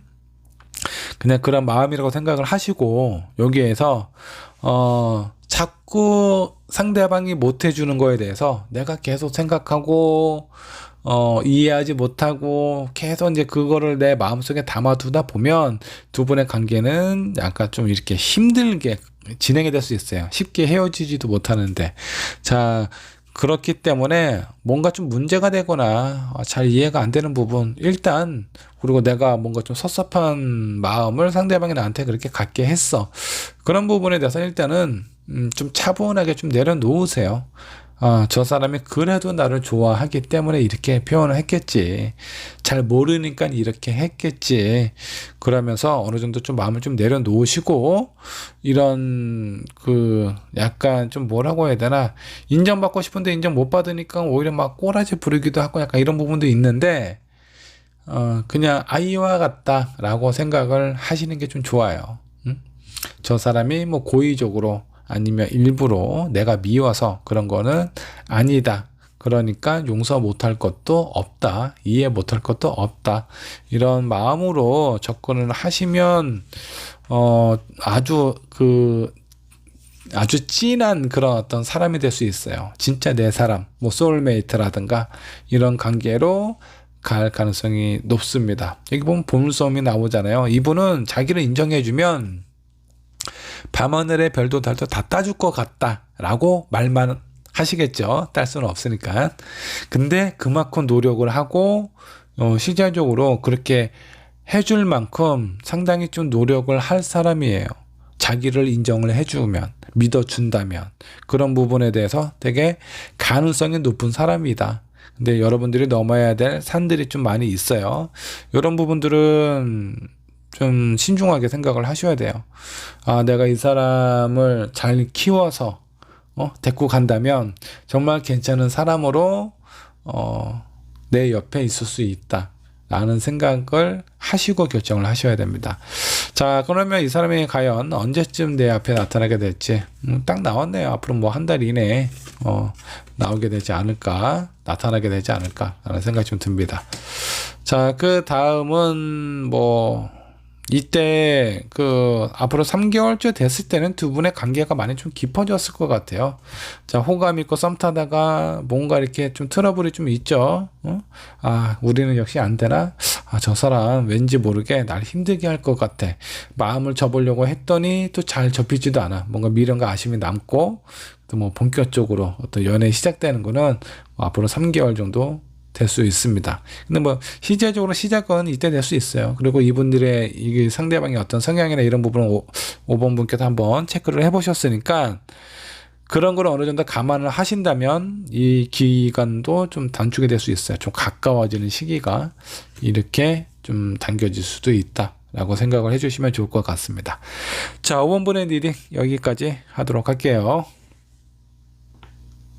그냥 그런 마음이라고 생각을 하시고 여기에서 자꾸 상대방이 못 해주는 거에 대해서 내가 계속 생각하고 이해하지 못하고 계속 이제 그거를 내 마음속에 담아두다 보면 두 분의 관계는 약간 좀 이렇게 힘들게 진행이 될 수 있어요. 쉽게 헤어지지도 못하는데. 자, 그렇기 때문에 뭔가 좀 문제가 되거나 잘 이해가 안 되는 부분 일단, 그리고 내가 뭔가 좀 섭섭한 마음을 상대방이 나한테 그렇게 갖게 했어. 그런 부분에 대해서 일단은 좀 차분하게 좀 내려놓으세요. 저 사람이 그래도 나를 좋아하기 때문에 이렇게 표현을 했겠지. 잘 모르니까 이렇게 했겠지. 그러면서 어느 정도 좀 마음을 좀 내려놓으시고, 이런 약간 좀 뭐라고 해야 되나, 인정받고 싶은데 인정 못 받으니까 오히려 막 꼬라지 부르기도 하고 약간 이런 부분도 있는데, 그냥 아이와 같다라고 생각을 하시는 게 좀 좋아요. 저 사람이 뭐 고의적으로 아니면 일부러 내가 미워서 그런 거는 아니다. 그러니까 용서 못할 것도 없다. 이해 못할 것도 없다. 이런 마음으로 접근을 하시면 아주 진한 그런 어떤 사람이 될 수 있어요. 진짜 내 사람, 뭐 소울메이트라든가 이런 관계로 갈 가능성이 높습니다. 여기 보면 보물섬이 나오잖아요. 이분은 자기를 인정해주면 밤하늘의 별도 달도 다 따줄 것 같다라고 말만 하시겠죠. 딸 수는 없으니까. 근데 그만큼 노력을 하고 실질적으로 그렇게 해줄 만큼 상당히 좀 노력을 할 사람이에요. 자기를 인정을 해주면, 믿어준다면 그런 부분에 대해서 되게 가능성이 높은 사람이다. 근데 여러분들이 넘어야 될 산들이 좀 많이 있어요. 이런 부분들은 좀 신중하게 생각을 하셔야 돼요. 내가 이 사람을 잘 키워서 데리고 간다면 정말 괜찮은 사람으로 내 옆에 있을 수 있다 라는 생각을 하시고 결정을 하셔야 됩니다. 자, 그러면 이 사람이 과연 언제쯤 내 앞에 나타나게 될지 딱 나왔네요. 앞으로 뭐 한 달 이내에 나오게 되지 않을까, 나타나게 되지 않을까 라는 생각이 좀 듭니다. 자, 그 다음은 뭐 이때 그 앞으로 3개월째 됐을 때는 두 분의 관계가 많이 좀 깊어졌을 것 같아요. 자, 호감 있고 썸 타다가 뭔가 이렇게 좀 트러블이 좀 있죠. 아, 우리는 역시 안 되나? 아, 저 사람 왠지 모르게 날 힘들게 할 것 같아. 마음을 접으려고 했더니 또 잘 접히지도 않아. 뭔가 미련과 아쉬움이 남고 또 뭐 본격적으로 어떤 연애 시작되는 거는 앞으로 3개월 정도 될 수 있습니다. 근데 뭐 실제적으로 시작은 이때 될 수 있어요. 그리고 이분들의 이게 상대방의 어떤 성향이나 이런 부분은 5번 분께서 한번 체크를 해보셨으니까 그런 걸 어느 정도 감안을 하신다면 이 기간도 좀 단축이 될 수 있어요. 좀 가까워지는 시기가 이렇게 좀 당겨질 수도 있다라고 생각을 해주시면 좋을 것 같습니다. 자, 5번 분의 리딩 여기까지 하도록 할게요.